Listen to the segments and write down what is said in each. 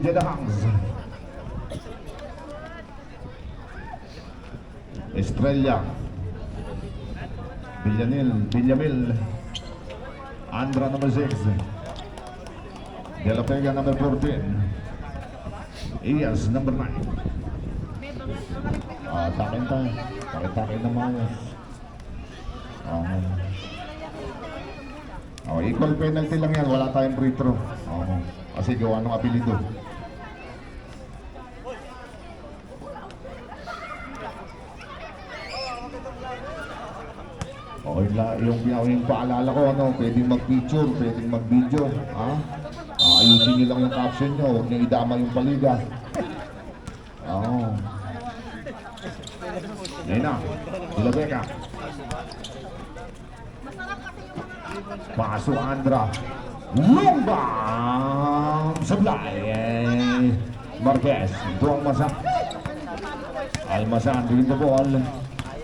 Jeddah Hangs. Estrella, Villamil, Andra number 6, De La Vega number 14, Ias number 9. Takin tayo, takin na maayos. Equal penalty lang yan, wala tayong free throw. Kasi gawa ng apelido. Yung paalala ko, pwedeng mag-picture, pwedeng mag-video. Ayusin nyo lang yung caption nyo, huwag nyo idama yung paliga. Ngayon na, De La Vega. Paso Andra. Lumbang! Sablay! Marquez, ito ang Almasan. Almasan, rin the ball.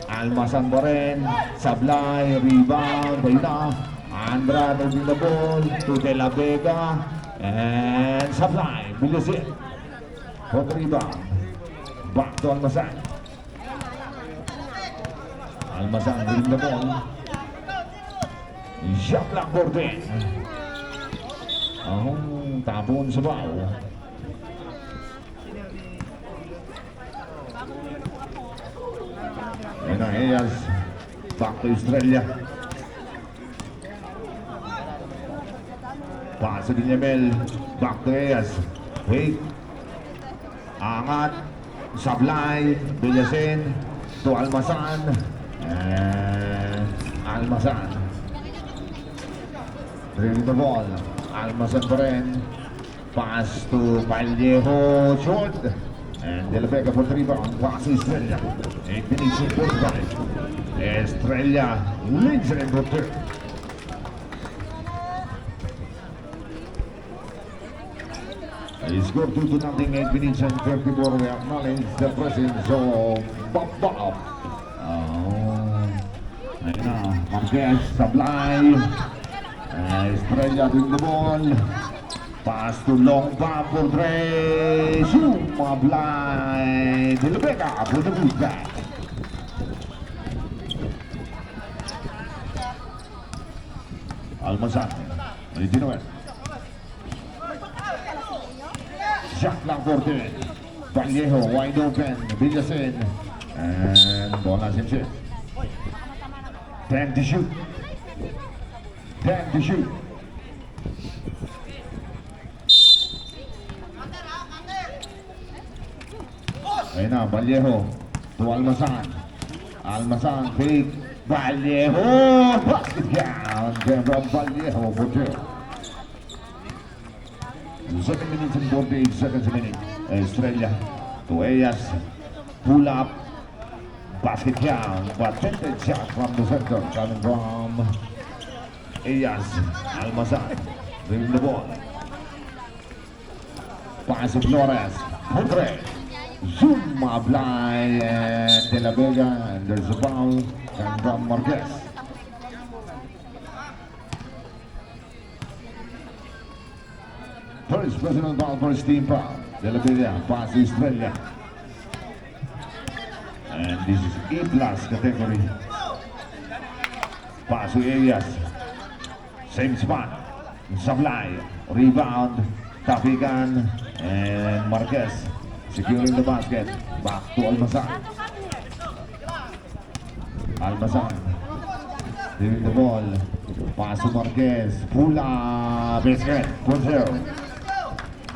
Almasan pa rin. Sablay, rebound. Ayun na. Andra, rin the ball. To De La Vega. And Sablay, bilisin. Hot rebound. Back to Almasan. Almasan, rin the ball. Shot lang for din. Tapon sa baw. Ayan na, Eyas. Back to Estrella. Pass sa Villamil. Back to Eyas. Wait. Angat. Sablay. Villasen. To Almasan. And Almasan. Dribbling the ball. Almasan pa rin. Pass to Vallejo. Short. And De La Vega for 3 rebound. Pass to Estrella. 8 minutes and 45. Estrella leads it in for 2. He scored 2-0, 8 minutes and 34. We acknowledge the presence of Bob. Ayun na. Marquez, Sablay. Estrella doing the ball. Pass to long bomb for Dre. Sumablay. De La Vega for the boost back. Almasan. Original. Shot lang for Dre. Vallejo wide open. Villasen. And ball has him shit. 10 to shoot. 10 to shoot. Ayun na, Vallejo to Almasan. Almasan, big Vallejo. Basket down. From Vallejo for 2. 7 minutes and 48 seconds a minute. Estrella to Eyas. Pull up. Basket down. But tempted shot from the center coming from Eyas. Almasan. Bring the ball. Pass to Flores. Pondre. Sumablay and De La Vega. And there's a foul coming from Marquez. First personal foul for his team foul. De La Vega. Pass to Estrella. And this is E+ category. Pass to Eyas. Same spot. Sablay. Rebound. Tapigan. And Marquez. Securing the basket. Back to Almasan. Almasan. Giving the ball. Pass to Marquez. Pull up. Basket. Ponce.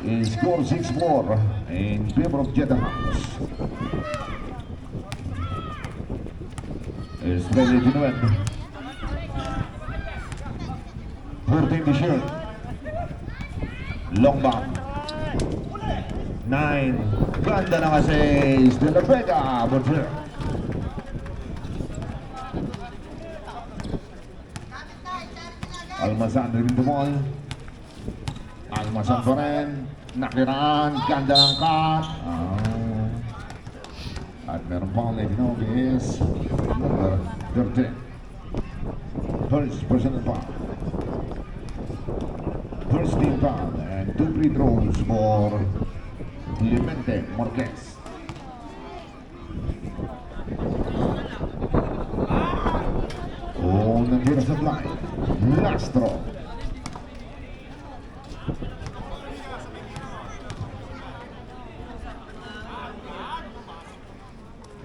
He scored 6 more in favor of Jeddah Hangs. Estrella Ginuet. 14 to shoot. Long bomb. 9. Ganda na kasi De La Vega. Bonjour. Almasan rin the ball. Almasan pa rin. Nakiraan. Ganda ng cut. At meron pang Ledino is number 13. First personal foul. First team foul and 2 free throws for Clemente Marquez. Nandiyan sa fly. Lastro.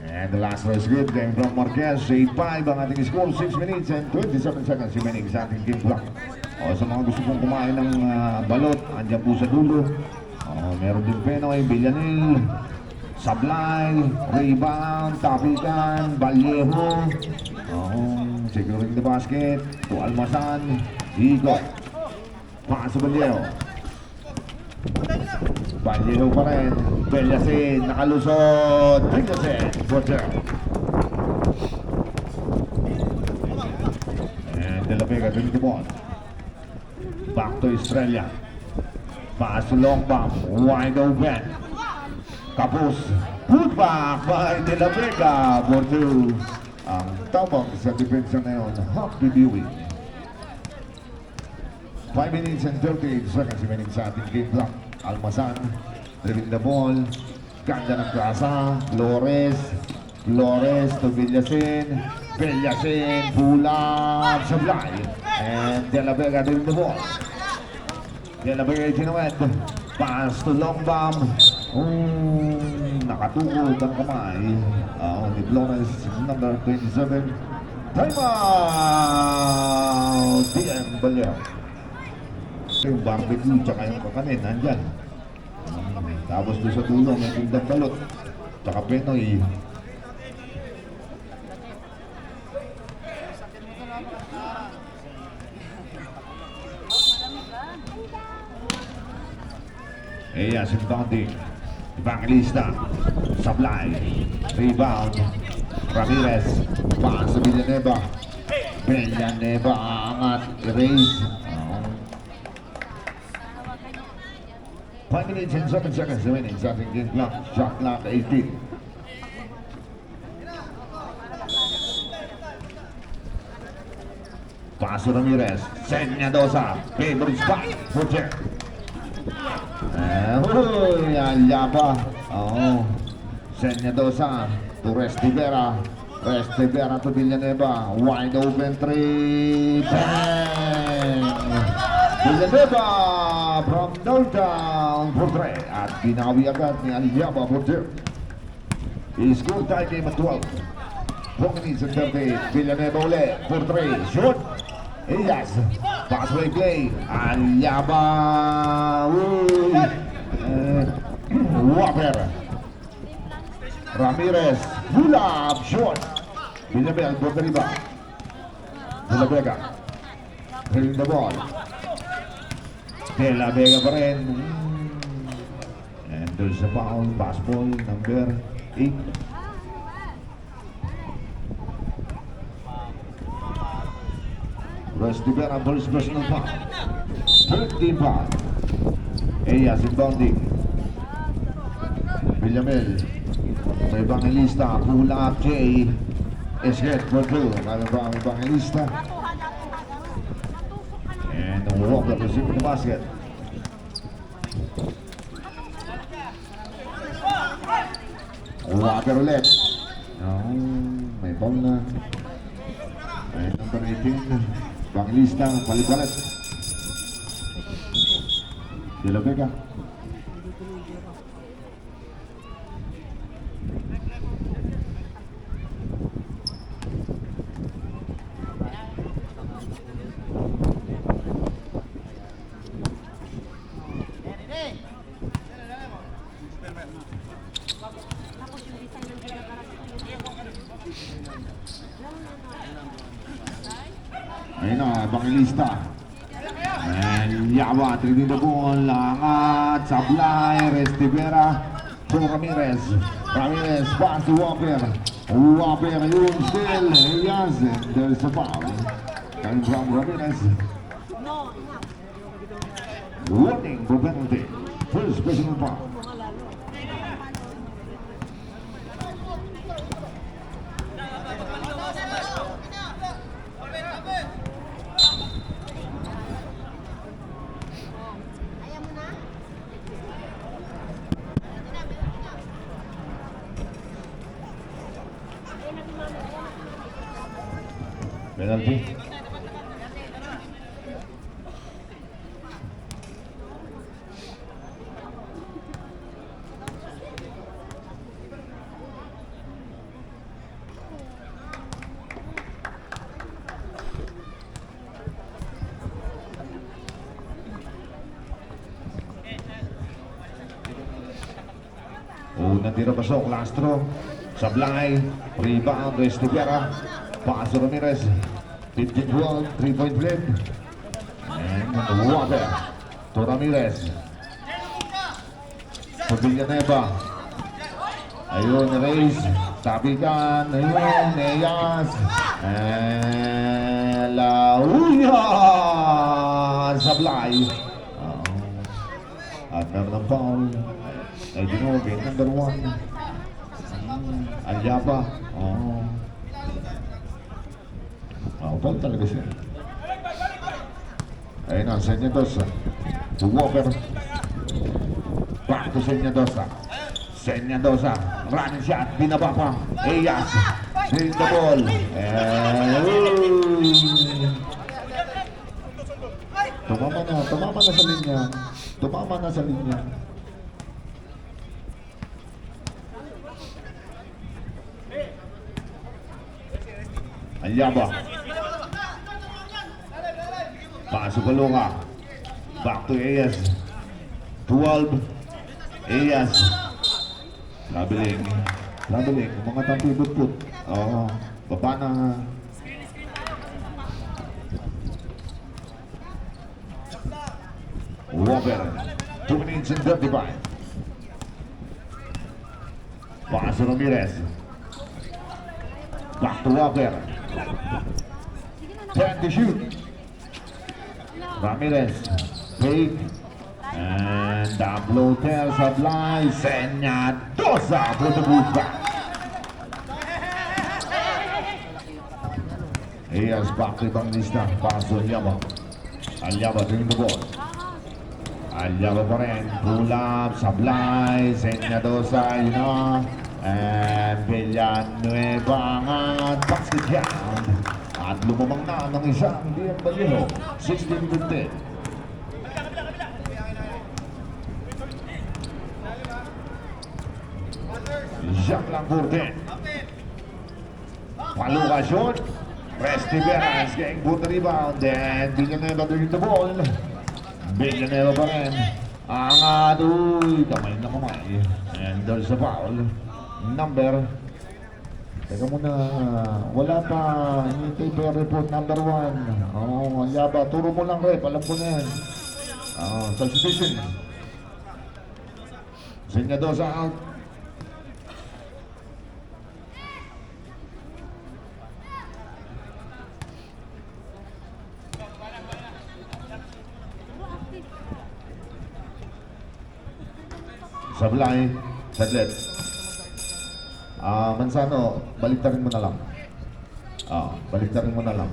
And the last race good game from Marquez. 8-5 ang ating score. 6 minutes and 27 seconds remaining sa ating game clock. O, sa mga gusto pong kumain ng balot, andyan po sa dulo. Meron din Penoy, Villanil, Sablay, Rebound, Tapican, Vallejo. Securing the basket to Almasan, Higot. Paso Vallejo. Vallejo pa rin. Bellasin, nakalusot. Bellasin, Roger. And De La Vega, bring the ball. Back to Estrella. Pass to long bomb, wide open. Tapos, put back by De La Vega for two. Ang tabang sa depensa na yun, Happy Viewing. 5 minutes and 38 seconds remaining sa ating game clock. Almasan, driving the ball. Ganda ng krasa. Flores to Villasin. Villasin, pull up, supply. And De La Vega driving the ball. De La Vega itinawid. Pass to long bomb. Nakatukod ang kamay. Ni Flores, number 27. Time out! DM Vallejo. Yung barbecue tsaka yung kakanin, nandyan. Tapos doon sa tulong, may tindang balot. Tsaka Penoy. Yasin Bounding. Evangelista. Sablay. Rebound. Ramirez. Pass sa Villanueva. Villanueva angat. Erase. 5 minutes and 7 seconds remaining sa ating game clock. Shot clock 18. Paso Ramirez. Senyadosa. Favorite spot. Project. Alyaba. Senyadosa. To Restivera. Restivera to Villanueva. Wide open three. Bang! Villanueva from downtown for 3. At binawi agad ni Alyaba for 2. I-score tie game at 12. 4 minutes and 38. Villanueva ulit for 3. Shoot. Elias. Passway play. Alyaba. Whopper. Ramirez. Pull up. Short. Villamel for the rebound. De La Vega. Hitting the ball. De La Vega pa rin. And there's a foul. Pass ball number 8. Restivera first personal foul. 13 foul. Elias inbounding. Villamel. May Evangelista. Pull up Jay. Esket for 2. Kaya ba ang Evangelista? And Walker receiving the basket. Walker ulit. May ball na. And number 18. Evangelista. Balik-balik. De La Vega. Ayun na, Evangelista. And Yawa, training the ball. Angat, Sablay, Restivera to Ramirez. Ramirez, pass to Walker. Walker, yun still. Elias, and there's a foul. Coming from Ramirez. Warning for penalty. First personal foul. Penalty. Unang tira pasok, Lastro, Sablay, rebound, Estivera, Paso Ramirez, 15-12, 3-point lead. And Water to Ramirez. To Villanueva. Ayun, Reyes, Tabigan, ayun, Neyas. And Lauya, Sablay. At meron ng foul. Ay, Ginobe, number 1. Alyaba. Foul talaga siya. Ayun na, Senyadosa. To Walker. Back to Senyadosa. Senyadosa. Running shot. Binaba pa. Eyas. Take the ball. Tumama na sa linya. Tumama na sa linya. Alyaba. Pasok Balunga. Back to Eyas. 12. Eyas. Labeling. Mga tampibot-put. Baba na. Walker. 2 minutes and 35. Pasok Ramirez. Back to Walker. 10 to shoot. Ramirez. Fake. And the floater Sablay. Senyadosa for the boot back. Eyas back to Evangelista. Paso Alyaba. Alyaba taking the ball. Alyaba pa rin. Pull up. Sablay. Senyadosa. You know. And Villanueva at basket down. At lumamang na ng isang Dian Vallejo. 16-15. Jacques Lambourten. Paluca shot. Estivera is getting good rebound. And Villanueva doing the ball. Villanueva pa rin. Angat. Uy, kamay na kamay. And there's a foul. Number. Teka muna, wala pa. Hinintay pa report number 1. Alyaba, turo mo lang rep. Alam ko na yan. Substitution. Senyadosa out. Sablay, saglit. Mansano, baliktarin mo na lang. Baliktarin mo na lang.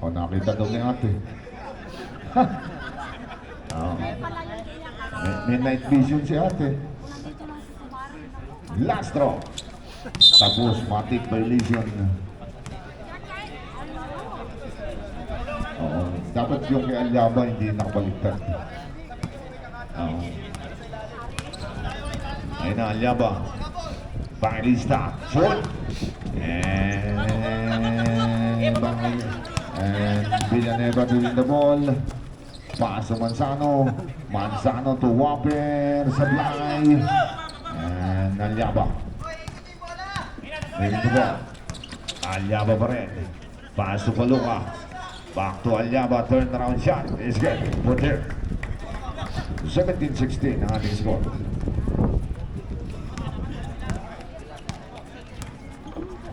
Nakita daw ni ate. May night vision si ate. Lastro. Tapos matik violation. Dapat yung kay Alyaba hindi nakabaliktad. Ayun na, Alyaba. Pangilista. Shoot! And Villanueva doing the ball. Paso Manzano. Manzano to Whopper. Sablay. And Alyaba. Doing the ball. Alyaba pa rin. Paso Paluca. Back to Alyaba, turnaround shot is good. Put there. 17-16 ang ating score.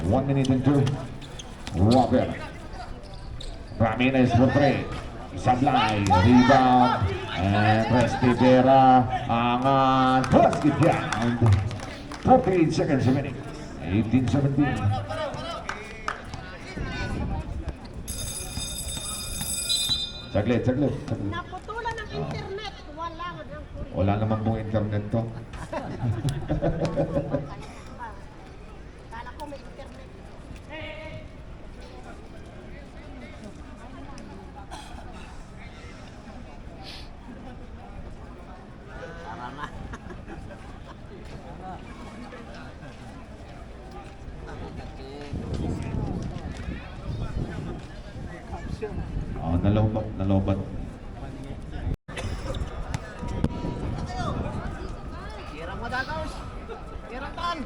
One minute and 2. Whopper. Ramirez for 3. Sablay, rebound. And Estivera. Angat. Basket down. 48 seconds a minute. 18-17. Saglit. Naputulan ng internet. Wala nga ang kuryente. Wala naman pong internet to. Kala ko may internet. Oh, nalobat. Kirang madagaw. Kirang tan.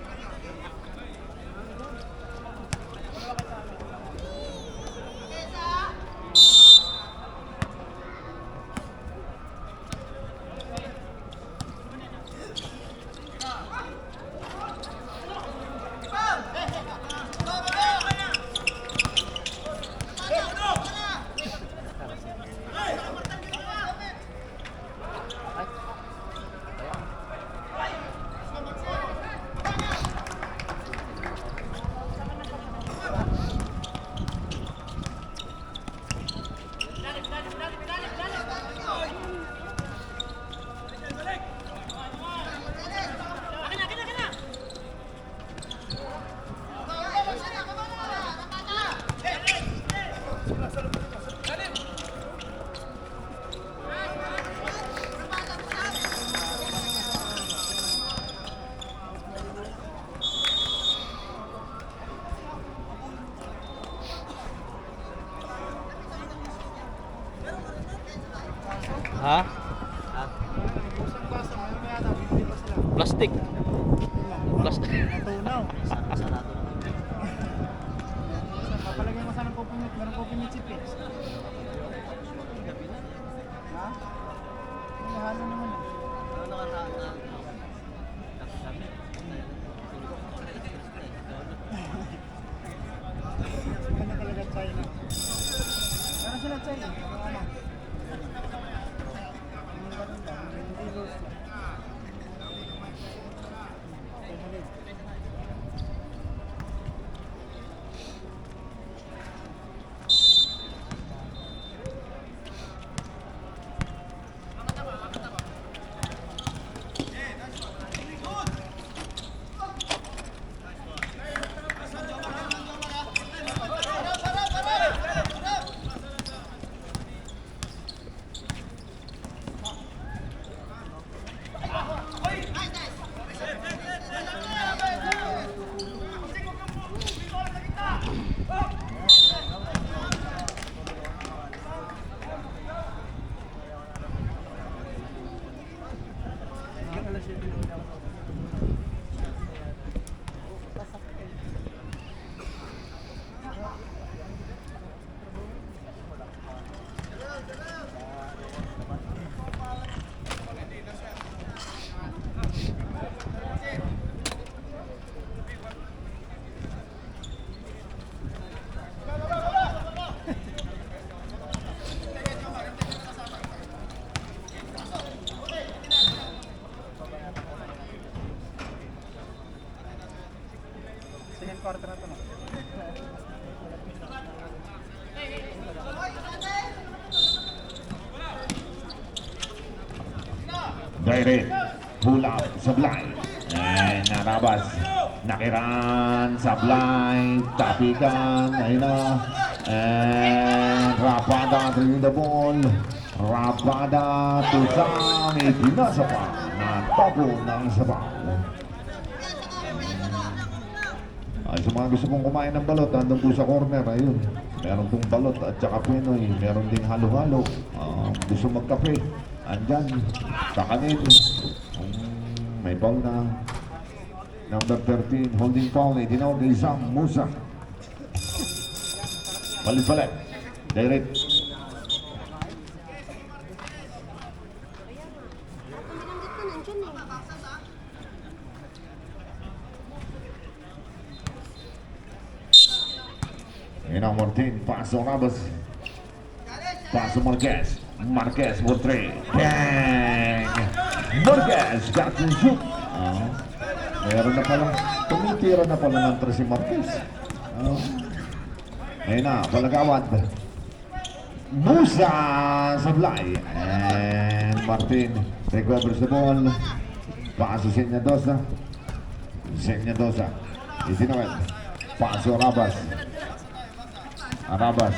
Ha? Plastic. Plastic. Natunaw. Papalagay mo sana ng coconut. Meron coconut si Pits. Ha? Mahalo naman. Ano talaga China? Pero sila China. Ano? Hindi loose lang. Second quarter na ito na. Direct. Pull out. Sablay. And narabas. Nakiran. Sablay. Tapikan. Ayun na. And Rapada bringing the ball. Rapada to Sami. Pinasa pa. Natapo ng sabaw. Ay, sa mga gusto pong kumain ng balot, andun po sa corner, ayun. Meron pong balot at saka pinoy. Meron ding halo-halo. Gusto magkape. Andyan. Kakanin. May ball na. Number 13, holding foul. Itinaw kay Sam Musa. Palit-palit. Direct. Ina Martin, paso Rabas. Paso Marquez. Marquez for 3. Bang! Marquez got to shoot. Meron na pala. Tumitira na pala ng 3 si Marquez. Ayun na, Balagawad. Musa Sablay. And Martin recovers the ball. Paso Senyadosa. Senyadosa. Itinawid. Paso Arabas. Arabas.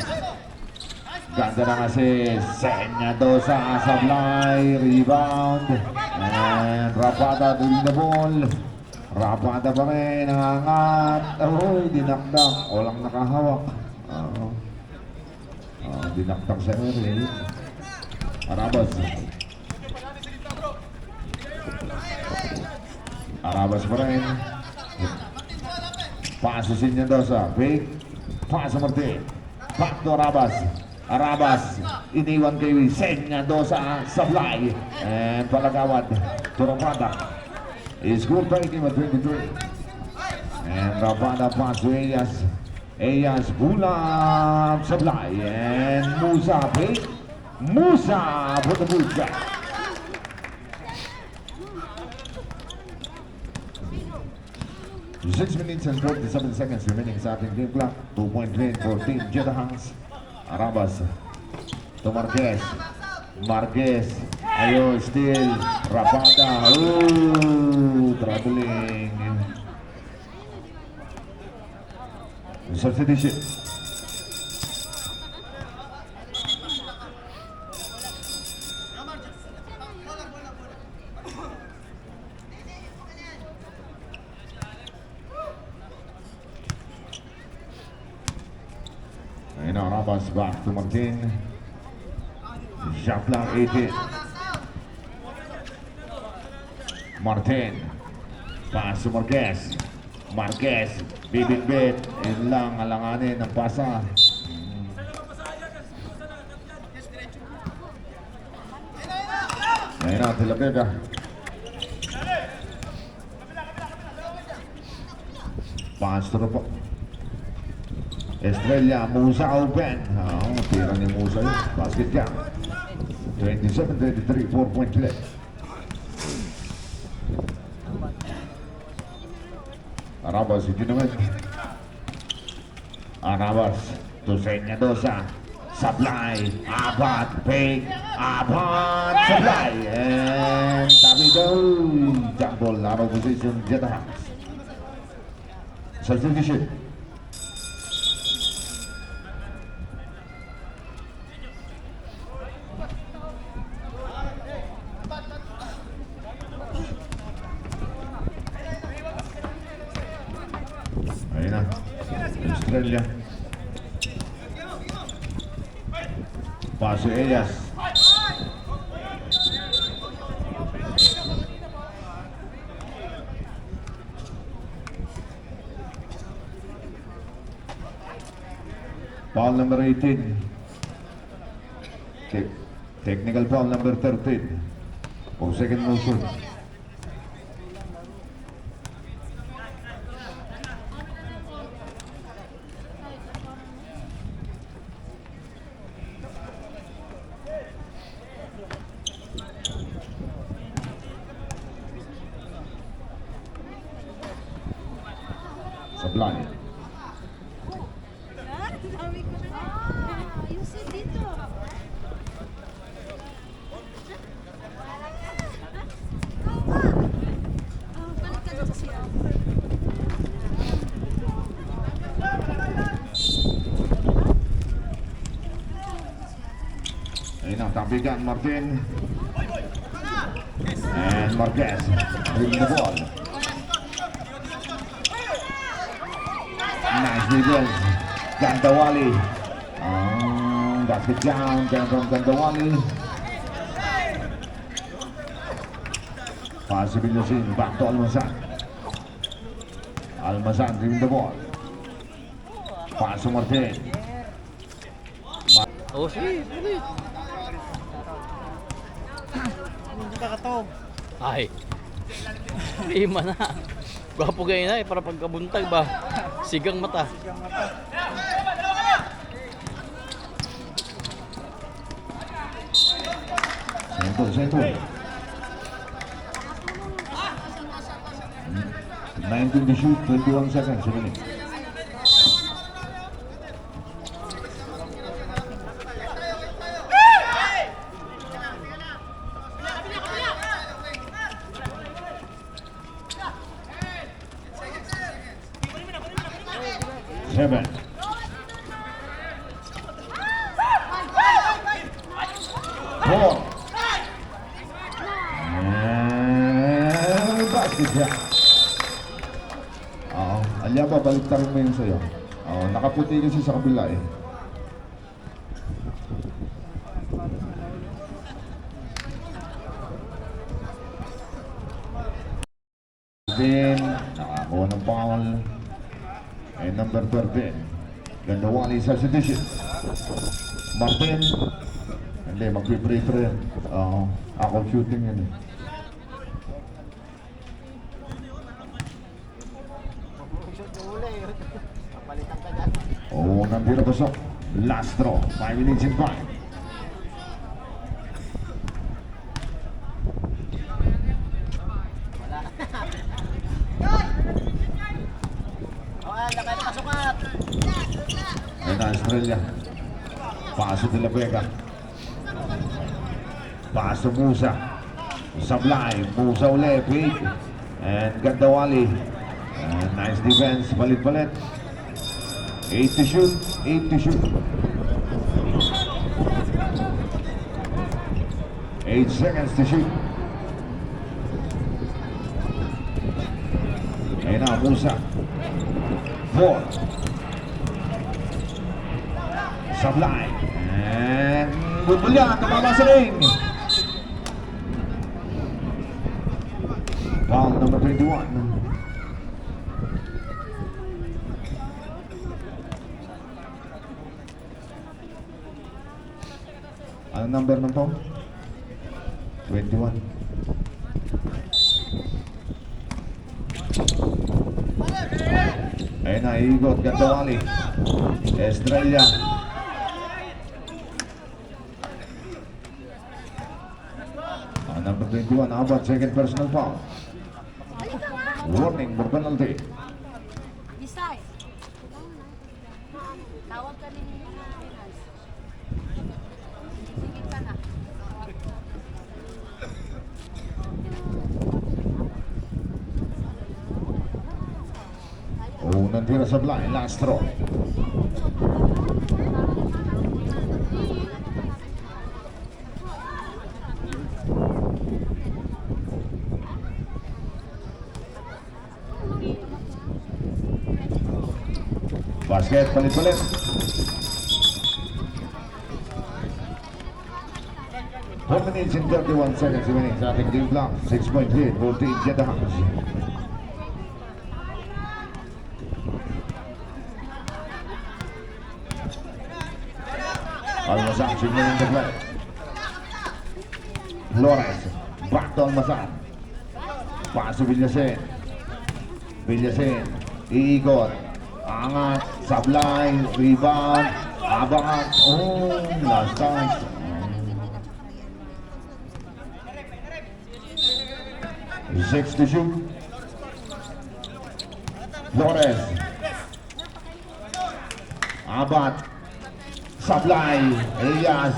Ganda na kasi Senyadosa Sablay. Rebound. And Rapada doing the ball. Rapada pa rin. Nangangat. Uy, dinakdak. Walang nakahawak. Dinaktak sa rin. Arabas. Arabas pa rin. Paso Senyadosa. Big. Paso Martin. Back to Arabas. Arabas. Iniwan kay Senyadosa Sablay. And palagawad. To Rapada. Is good breaking at 23. And Rapada pass to Elias. Elias Bulam Sablay. And Musa Big. Musa for the boot back. Six minutes and 47 seconds remaining sa ating game clock. 2-point lead for Team Jetahans. Arabas to Marquez. Marquez. Ayun, still. Rapada. Ooh, traveling. Substitution. Ayun na, Arabas back to Martin. Shot lang 18. Martin. Pass to Marquez. Marquez. Bibit-bit. Yun lang, alanganin ng pasa. Ayun na, Tilapega. Pass to Rapo. Estrella, Musa open. Tira ni Musa yun. Basket count. 27-23, 4-point play. Arabas, ito naman. Arabas, to Senyadosa. Sablay, Abad, Peg, Abad, Sablay. And tabi daw. Jump ball, out of position, Jetahans. Substitution. Ayun na. Estrella. Paso Elias. Foul number 18. Technical foul number 13. O second motion. Sablay. Ayusin dito. Balik ka dito siya. Ayun na, tabigan Martin. And Marquez. Bring the ball. Nice defense. Gandawali. Basket down. From Gandawali. Pass to Villasin. Back to Almasan. Almasan bring the ball. Pass to Martin. Oh, sige. Ulit. Hindi kakatog. Ay. Lima na. Gwapo kayo na eh, para pagkabuntag ba? Sigang mata. Sigang mata. Sento. 19 to shoot, 21 seconds remaining. 7. Four. And basket shot. Oo. Alyaba, baliktarin mo yun sa'yo. Oo, nakaputi kasi sa kabila eh. Then, nakakuha ng foul. And number 13. Gandawali substitution. Martin. Hindi, mag-free throw yan. Oo, ako shooting yan eh. Oo, nandito pasok. Last throw. 5 minutes and 5. Ayun na, Australia. Paso de la Vega. Paso Musa. Sablay. Musa uli. Big. And Gandawali. And nice defense. Palit-palit. 8 to shoot. 8 to shoot. 8 seconds to shoot. Ayun na, Musa. 4. Sablay. And Bulbulyan, tumama sa ring. Foul number 21. Ano number ng foul? 21. Ayun na, igot, Gandawali. Estrella. Number 21, Abad, second personal foul. Warning for penalty. Decide. Tawag ka ni Hans. Sige ka na. Unang tira sa blind, last throw. Basket, palit-palit. Four minutes and 31 seconds remaining sa ating game clock. 6-point lead for Team Jedahans. Almazan signaling the play. Flores, back to Almazan. Pass to Villasen. Villasen, iikot. Angat, sablay, rebound, abangat. Oh, last touch. 6 to shoot. Flores. Abat. Sablay, Elias.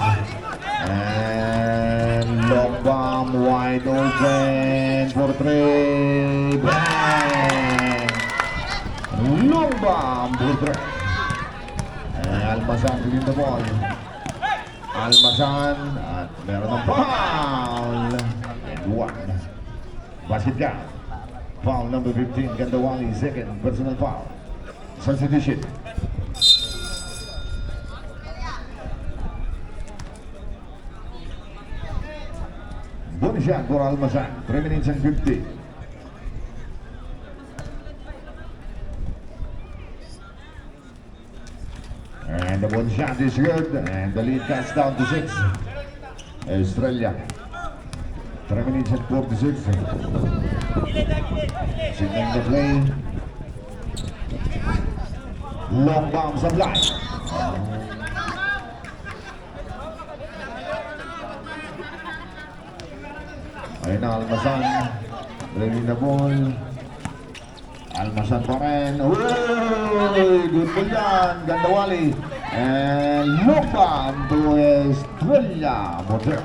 And long bomb wide open for 3. Bang! Long bomb for 3. Almazan in the ball. Almazan at meron ng foul. And 1. Basket ka. Foul number 15, Gandawali, second personal foul. Substitution. Bonus shot for Almazan, 3 minutes and 50. And the bonus shot is good, and the lead cuts down to 6. Australia. 3 minutes and 46. Signaling the play. Long bomb supply. Ayun na, Almazan. Bringing the ball. Almazan pa rin. Uy! Good ball yan. Gandawali. And long bomb to Estrella. Motor.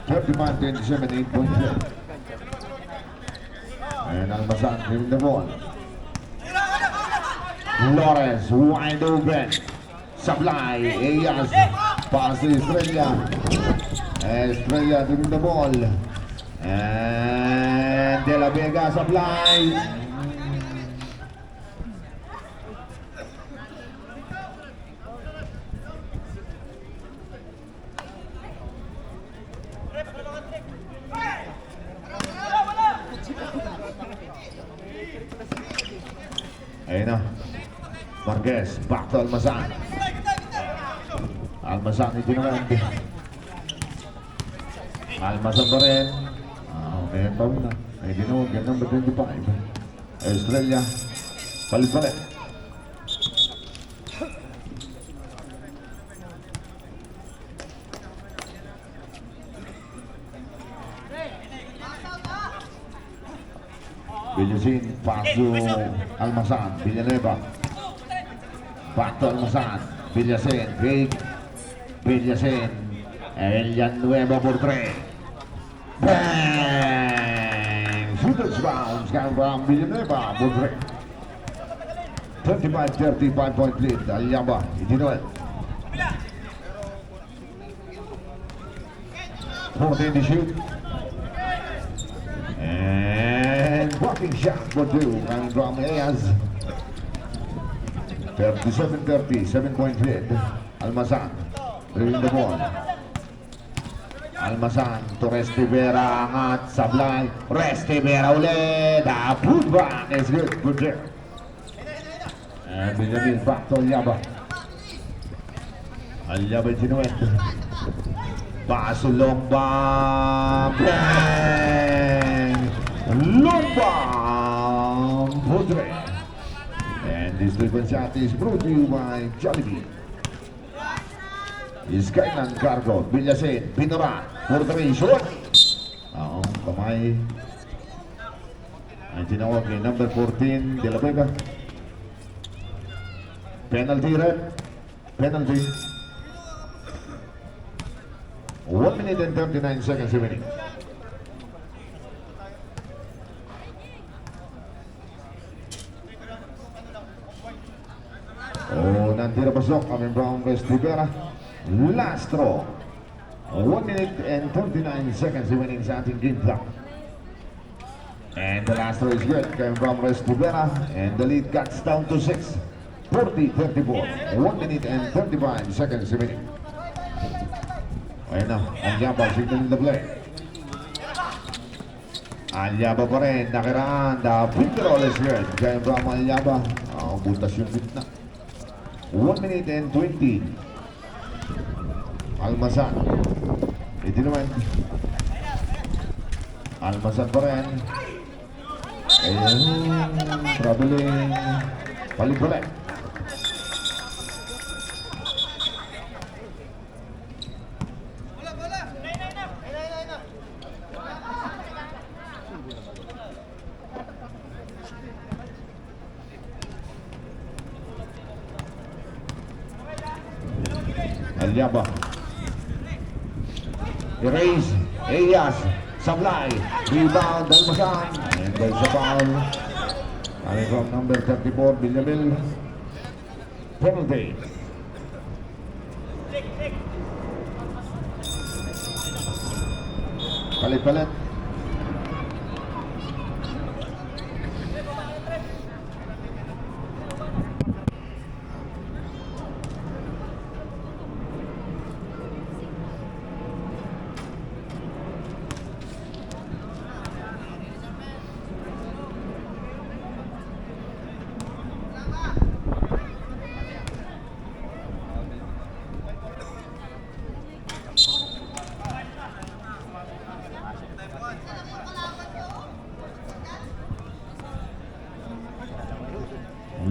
35-27, 8 points. And Almazan giving the ball. Lawrence, wide open. Sablay, Elias, pass to Estrella. Estrella taking the ball. And De La Vega, Sablay. Ayun na. Marquez, back to Almazan. Almazan ito naman. Almazan pa rin. May tawin na. May ginawag. Yan number 25. Estrella. Palit pa rin. Villasin, pass to Almazan, Villanueva. Back to Almazan, Villasin, fake. Villasin, Villanueva por 3. Bang! Shooters bounce, coming from Villanueva por 3. 35 point lead, Alyaba, Itinoel. 14 to shoot. And blocking shot for 2 coming from Elias. 37-30, 7-point lead. Almazan, dribbling the ball. Almazan to Restivera, angat, Sablay. Restivera ulit. The putback is good, good there. And Benjamin back to Alyaba. Alyaba Ginuet. Paso long bomb. Bang! Long bomb for 3. And this different shot is brought to you by Jollibee. Skyland Cargo, Villasin, Pinoran, for 3, short. Kamay. Ang tinawag ni number 14, De La Vega. Penalty red. Penalty. 1 minute and 39 seconds remaining. Nantira pasok kami Brown West Rivera. Last throw. 1 minute and 39 seconds remaining sa ating game clock. And the last throw is good kami Brown West Rivera. And the lead cuts down to 6. 40-34. 1 minute and 35 seconds remaining. Ayun na, Alyaba signaling the play. Alyaba pa rin, nakiraan. The finger roll is good. Kaya Brown Alyaba. Butas yung gitna. 1 minute and 20. Almazan. Ito naman. Almazan pa rin. Ayun, traveling. Balik-balik. Alyaba. Erase. Elias. Sablay. Rebound. Almazan. And there's a foul. Coming from number 34, Villamil. Penalty. Palit-palit.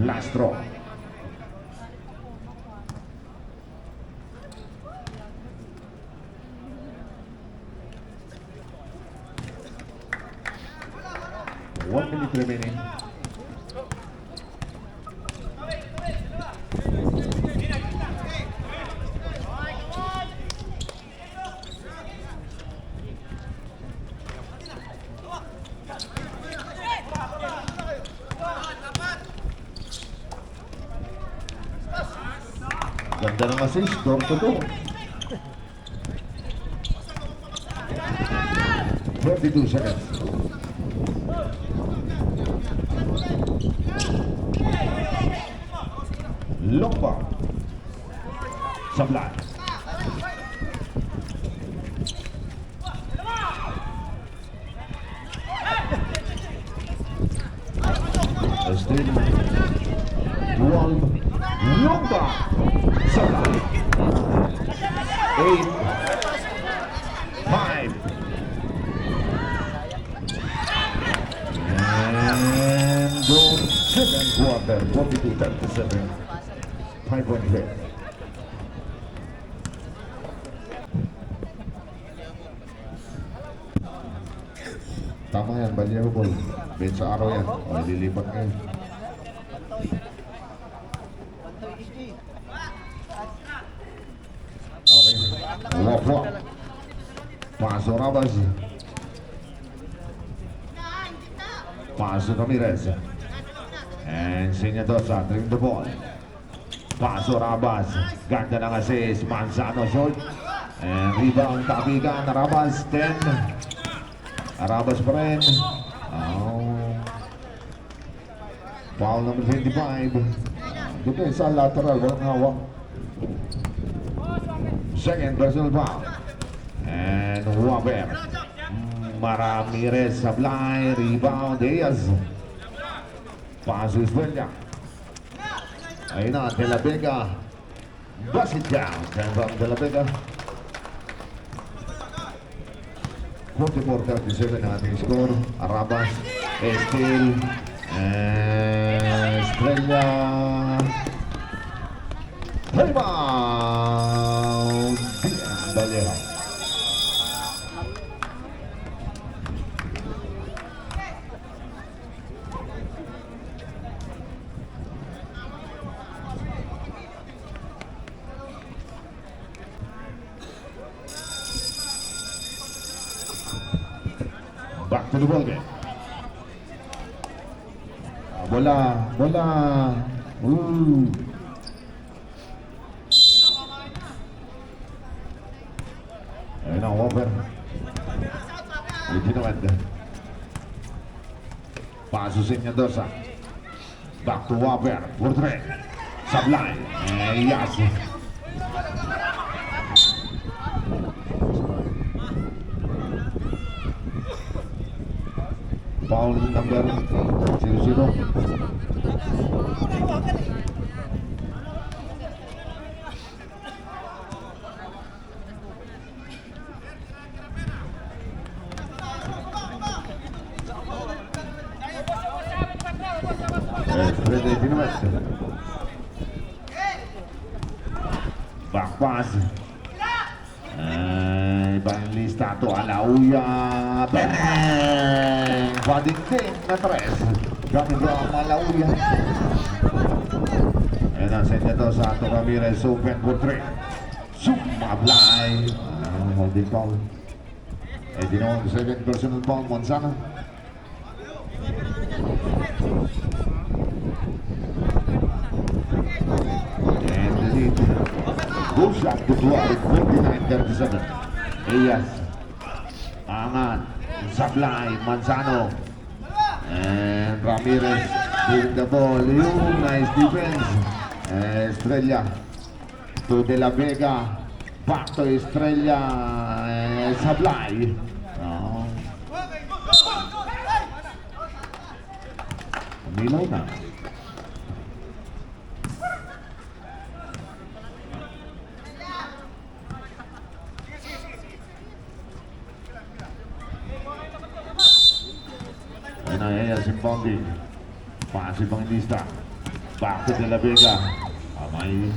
Last throw. One minute remaining. Ganda ng assist, door to door. 22 seconds. Long ball. Sablay. Still 12. Long ball. Sablay. 8. 5. And go second quarter, 42-37. 5-point lead. Tama yan, Balyeho ball. Bet sa araw yan. O, lilipat ngayon. Okay. Wap-wap. Paso Rabas. Paso Ramirez. And Senyadosa drink the ball. Paso Rabas. Ganda ng assist. Manzano short. And rebound Tabigan. Rabas 10. Rabas pa rin. Oh. Foul number 25. Dito sa lateral. Walang hawak. Second personal foul. And Waber. Ramirez Sablay. Rebound Diaz. Paso Estrella. Ayun na, De La Vega. Bust it down. From De La Vega. 44-37 ang ating score. Arabas, Estil, Estrella. Rebound! Balyeho. Back to the ball game. Bola, bola. Ooh. Ayun ang Whopper. Itinawad. Paso Senyadosa. Back to Whopper. Portrait. Sablay. Yas. Foul number 00. Freddy Dinamet. Back pass. Ibang lista to Alauya. Bang! Badingting na 3. Gamit ko ang Alauya. Ayan ang send niya to sa Ato Ramirez. Open for 3. Sumablay. Holding foul. Di naman second personal foul. Monzano. And the lead. Good shot to Tuareg. 49-37. Elias. Angan. Sablay. Manzano. And Ramirez with the ball. Yung nice defense. Estrella to De La Vega. Back to Estrella. Sablay. Oh. Milaw na. Elias Impondi. Pasif ang lista. Back to De La Vega. May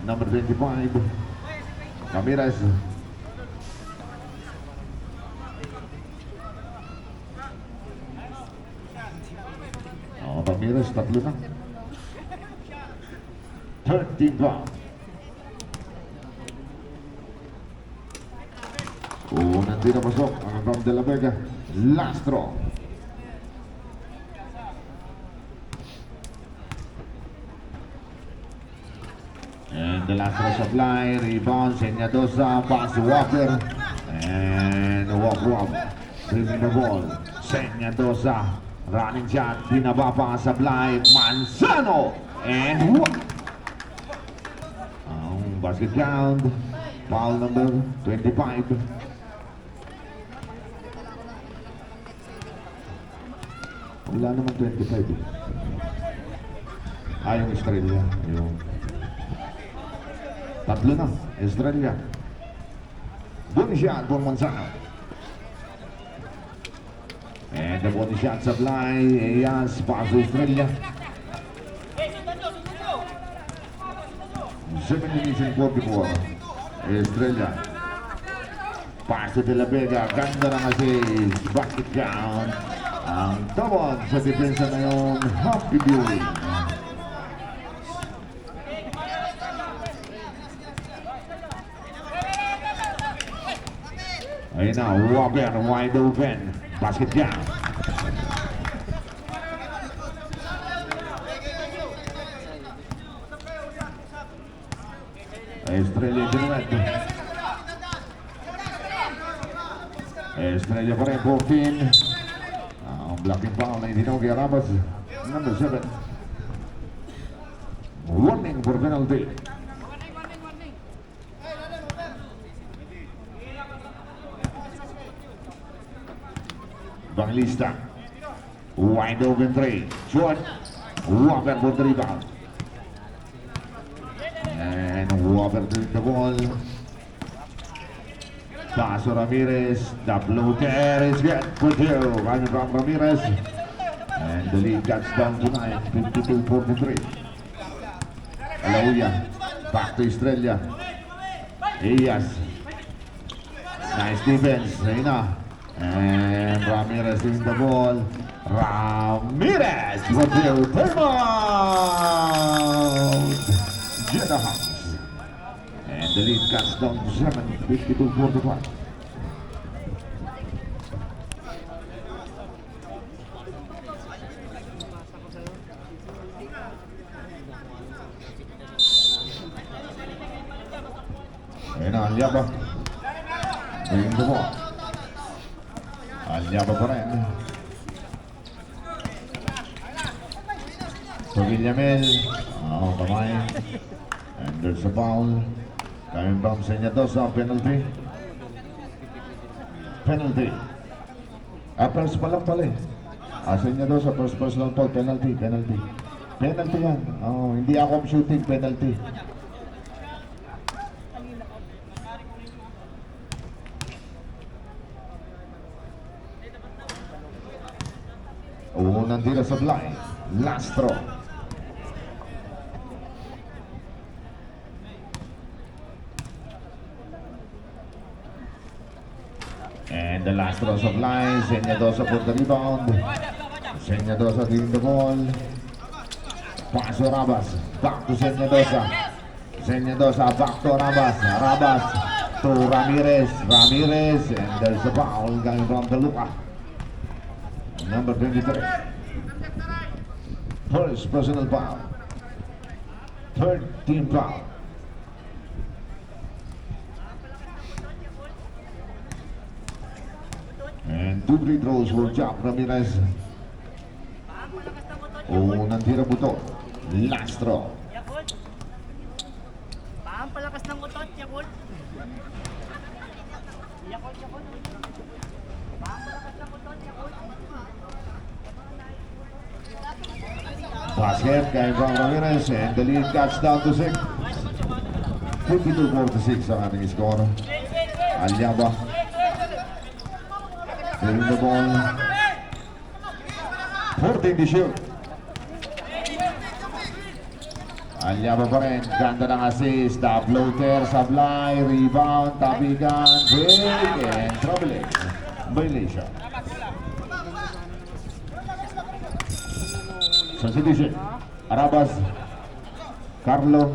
number 25. Ramirez. Ramirez, tatlo na. 13 foul. Unang di napasok ang from De La Vega. Last draw. And the last rush supply, rebound, Senyadosa, pass to Walker. And Walk, bringing the ball. Senyadosa, running shot, binaba pa supply, Manzano. And basket count, foul number 25. Wala naman 25 eh. Yung Estrella. Yung tatlo na, Estrella. Bonus shot for Manzano. And the bonus shot supply, Eyas, pass to Estrella. 7 minutes and 44. Estrella. Pass to De La Vega. Ganda ng assist. Basket count. Ang tawag sa depensa na yung Happy Viewing. Ayun na, Walker wide open. Basket count. Estrella General. Estrella pa rin, 14. Ang blocking foul na itinaw kay Rabas. Number 7. Warning for penalty. Banglista. Wide open 3. Short. Walker for the rebound. And Walker took the ball. Paso Ramirez. The floater is good for 2. Coming from Ramirez. And the lead cuts down to 9. 52-43. Alauya. Back to Estrella. Eyas. Nice defense. Ayun na. And Ramirez taking the ball. Ramirez for 2. Timeout. Jeddah House. And the lead cuts down to 7, 52-45. Ayun na, Alyaba. Bringing the ball. Alyaba pa rin. So Villamel. Kamay. And there's a foul. Coming from Senyadosa, penalty. Penalty. First pa lang pala eh. Senyadosa, first personal foul, penalty. Penalty yan. Hindi ako shooting, penalty. Unang tira sa blind. Last throw. And the last throw of line, Senyadosa for the rebound. Senyadosa taking the ball. Pass to Rabas. Back to Senyadosa. Senyadosa back to Rabas. Rabas to Ramirez. And there's a foul coming from the Luka. Number 23. First personal foul. Third team foul. And 2 free throws for Jack Ramirez. Unang tira buto. Last throw. Palakas ng utot, Yakult. Basket kay Van Ramirez. And the lead cuts down to 6. 52-46 ang ating score. Alyaba. Taking the ball. 14 to shoot. Alyaba pa rin. Ganda ng assist. The floater, supply, rebound, tapigan, break, and troubling. Violation. Substitution. Arabas. Carlo.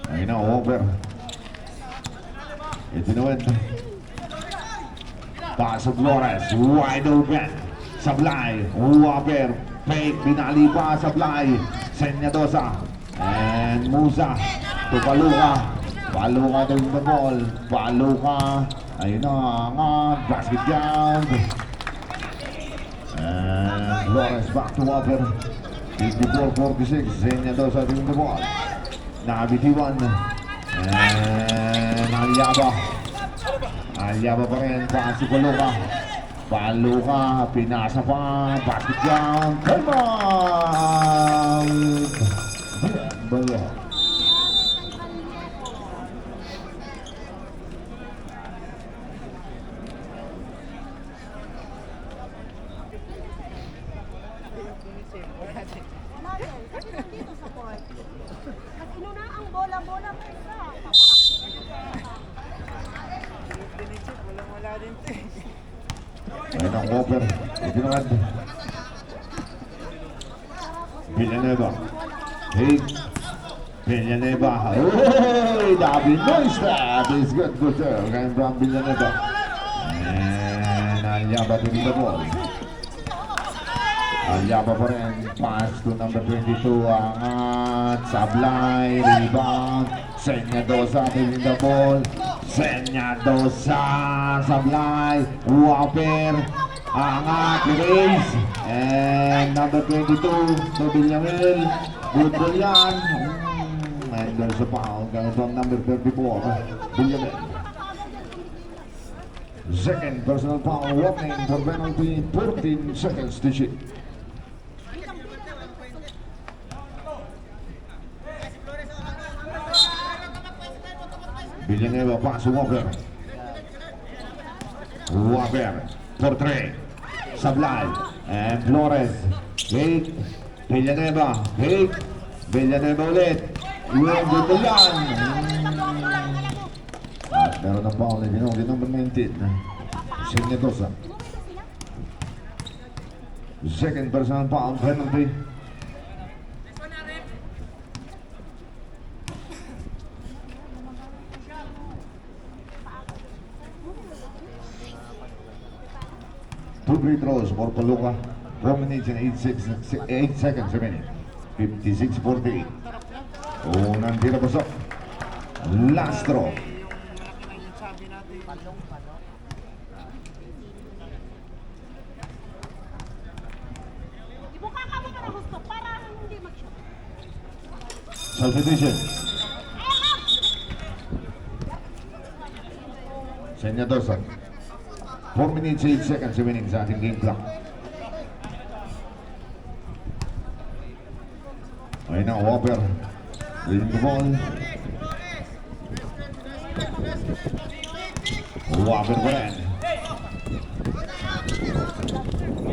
Ayun na, over. Itinawid. Paso Flores, wide open. Sablay, Wapper, fake, binali pa Sablay. Senyadosa, and Musa to Paluca. Paluca to the ball. Paluca, ayun na, angat, basket down. And Flores back to Wapper. 54-46, Senyadosa to the ball. Nakabitiwan. And Alyaba pa rin, pass to Paluca. Paluca, pinasa pa, basket down, time out! Balo. Natin, kasi nandito sa court. At inuna ang bola-bola pa isa. Dinichip, walang-wala din ito eh. Ayun ang Whopper, itinungan. Villanueva. Hey, Villanueva. Hey, David Noise. That is good, good sir. Kaya from Villanueva. And Alyaba to the ball. Alyaba pa rin. Pass to number 22. Angat. Sablay. Rebound. Senyadosa to the ball. Senyadosa. Sablay. Whopper. Angat. Race. And number 22. To Villamil. Good ball yan. And there's a foul. Coming from number 34. Villamil. Second personal foul, warning for penalty, 14 seconds to shoot. Villanueva pass to Whopper. Whopper for 3. Sablay and Flores. Hit. Villanueva. Hit. Villanueva ulit. Yung gusto yan. At meron ng foul na ginong number 19. Senyadosa. Second personal foul penalty. Two free throws for Paluca. 4 minutes and 8 seconds remaining. 56-48. Unang tira pasok. Last throw. Ibuka ka mo para gusto, para hindi mag-shoot. Substitution. Senyadosa. 4 minutes 8 seconds remaining sa ating game clock. Ayun na, Whopper. Leading the ball. Whopper pa rin.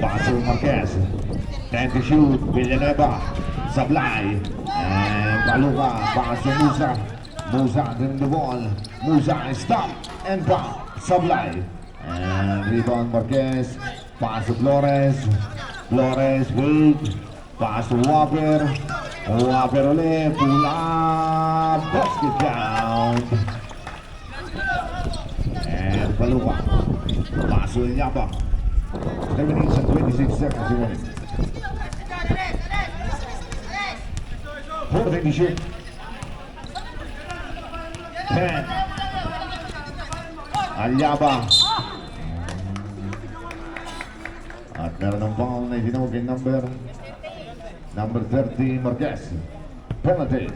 Paso Marquez. 10 to shoot. Villanueva. Sablay. And Paluca. Paso Musa. Musa leading the ball. Musa is stopped and foul. Sablay. And rebound Marquez. Pass to Flores. Flores, wait. Pass to Whopper. Whopper ulit. Pull up. Basket down. And Paluca. Pass to Ilyaba. 7 minutes and 26 seconds remaining. 4 shoot. 10. Alyaba. At meron ng foul na itinawag kay number 30, Marquez. Penalty.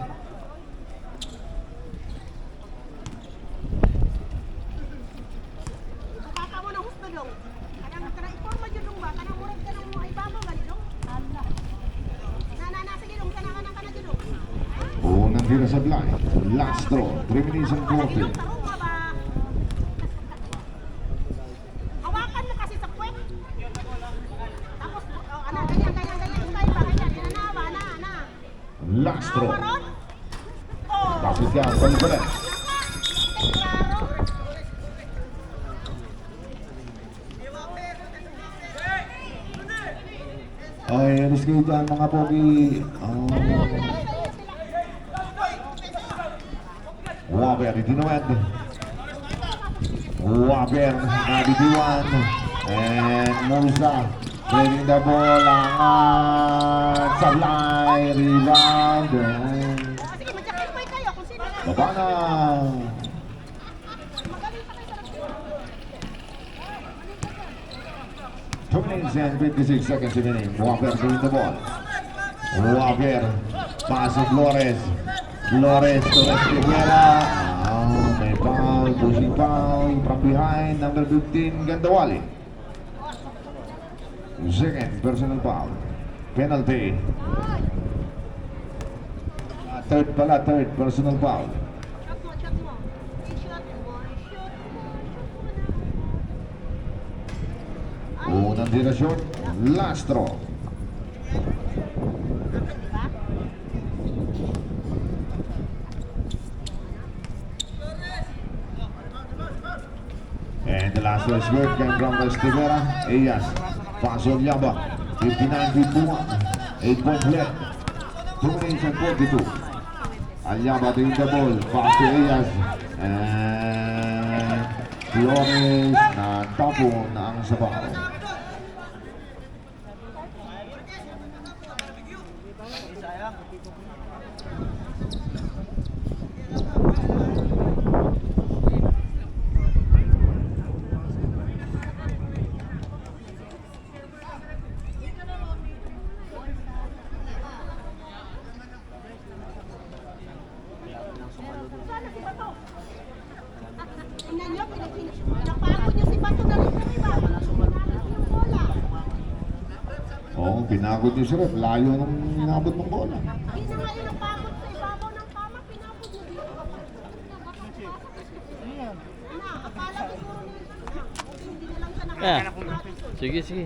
Baka mo na gusto dong. Kanang iporma dyan dong ba? Kanang murag ka ng mga ibabaw ba dong? Allah. Sige dong, kanang dyan dong. Unang tira sa blind. Last throw. 3 minutes and 40. Tarunga ba? Hawakan mo kasi sa puwet. Tapos, ganyan. Style ba? Ganyan. Inanawa, na. Last throw. Maron? Oh. Basket down. Balik ulit. Klaro. Ay, alis kayo dyan mga pogi. Whopper, itinawad. Waber, nabitiwan. And Musa, clearing the ball. Angat, sablay, rebound. And Sige, magjakipay kayo kung sino na. baba na. Magaling pa kayo sa nagturo. 2 minutes and 56 seconds remaining. Waber clearing the ball. Waber, pass to Flores. Flores to Rivera. May foul, pushing foul from behind, number 15, Gandawali. Second personal foul. Penalty. Third personal foul. Shot mo, shot mo. I-shot mo, i-shot mo. Unang dirasyon, Lastro. And the last one is good came from Estivera. Eyas, Pasol Yaba, 59-51, 8 points left. 2 minutes and 42. Alyaba taking the ball, pass to Eyas. And Flores na tapon ang sabaw. Tingnan niyo, napagod niyo si Bato na rin kami ba? Pinalaki yung bola. Oo, pinagod niyo si Rep. Layo nung inabot ng bola. Hindi na ngayon napagod sa ibabaw ng tama, pinabot niyo dito. Na, akala siguro niya, hindi na lang siya Ah. nakakapagod. Sige, sige.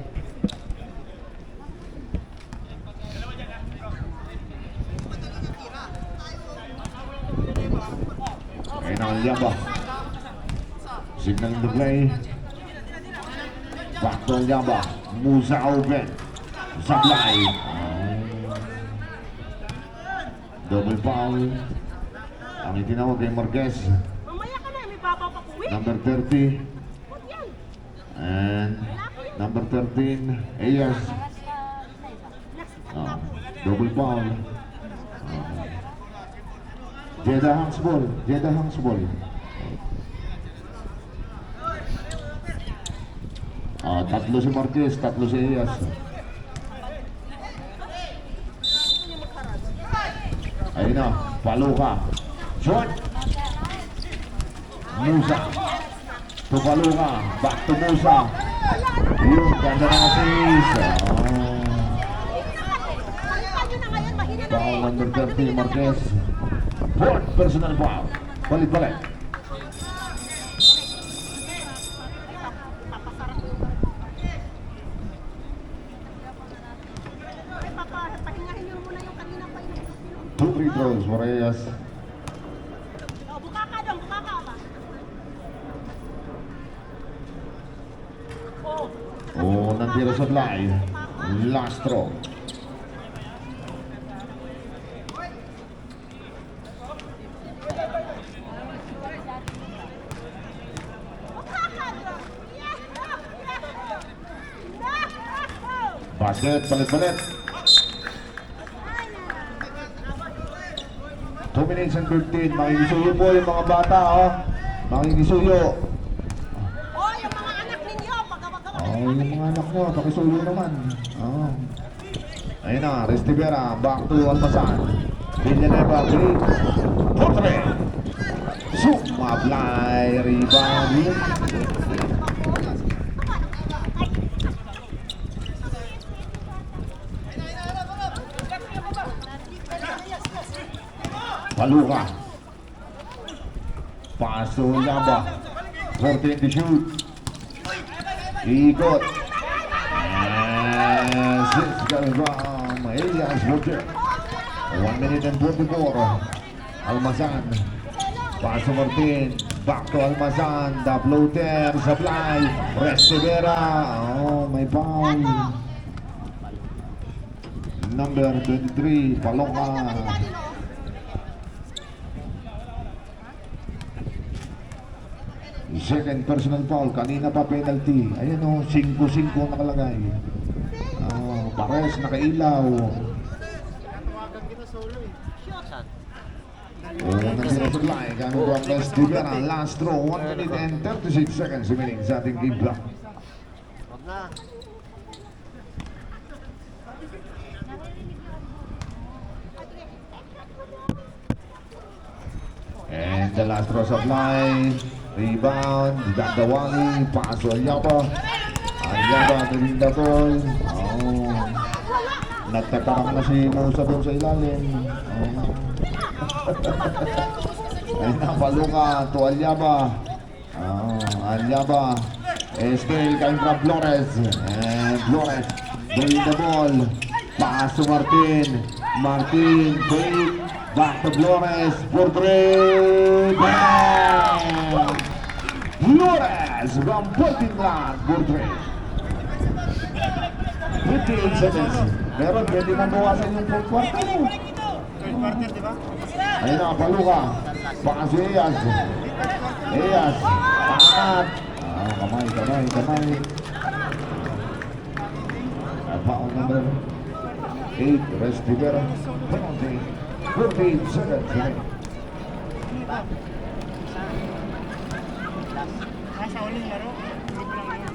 Ayun ang Alyaba. Signal in the play. Back to Alyaba. Musa open. Sablay. Double foul. Ang itinawag kay Marquez. Mamaya ka na, may babaw pa kuwi. Number 30. Huwag yan. And number 13. Eyas. Double foul. Jeddah Hangsball. Jeddah Hangsball. Tatlo si Marquez, tatlo si Eyas. Ayun na, Paluka. Short. Musa. To Paluka. Back to Musa. Yun, ganda ng assist. Palitan nyo na ngayon, mahina na Foul eh. number 30, Marquez. Fourth personal foul. Balik-balik. Pahingahin nyo muna yung kanina pa yung 2 free throws for Eyas. Oh, buka ka dong, buka ka ba? Oh, Nandito sa fly. Lastro. buka ka dong. Yes! Basket, balik-balik. 2 minutes and 15. Makikisuyo po yung mga bata, oh. Makikisuyo. Oh, yung mga anak ninyo, pagawa-gawa. Oh, yung mga anak nyo, pakisuyo naman. Oh. Ayun na, Restivera, back to Almasan. Villanueva, 3. For 3. Sumablay, rebound. Paluka. Paso Yaba. 14 to shoot. Ikot. And 6 coming from Elias Roger. 1 minute and 24. Almasan. Paso Martin. Back to Almasan. The floater. Supply. Restivera. Oh, may foul. Number 23. Palonga. Second personal foul. Kanina pa penalty. Ayan o, 5-5 nakalagay. Pares nakailaw. Unang sinusupply. Kami po ang West Rivera. Last throw. 1 minute and 36 seconds remaining sa ating game clock. And the last throw supply. Rebound. Gagawali. Paso Alyaba. Alyaba rin the ball. Nagtatarang na si Musa doon sa ilalim. Ay napaluka to Alyaba. Alyaba. Still coming from Flores. And Flores bring the ball. Pass to Martin. Martin fade. Back to Flores. For three. Bang! Flores from Porting Land. For three. 58 seconds. Meron, pwede na bawasan yung full quarter. Third quarter, di ba? Ayun na, paluka. Baka si Eyas. Eyas. Pangat. Kamay. Foul number 8. Rest Rivera. Penalty. 48 seconds. Nasa uling laro. Hindi ko lang yun.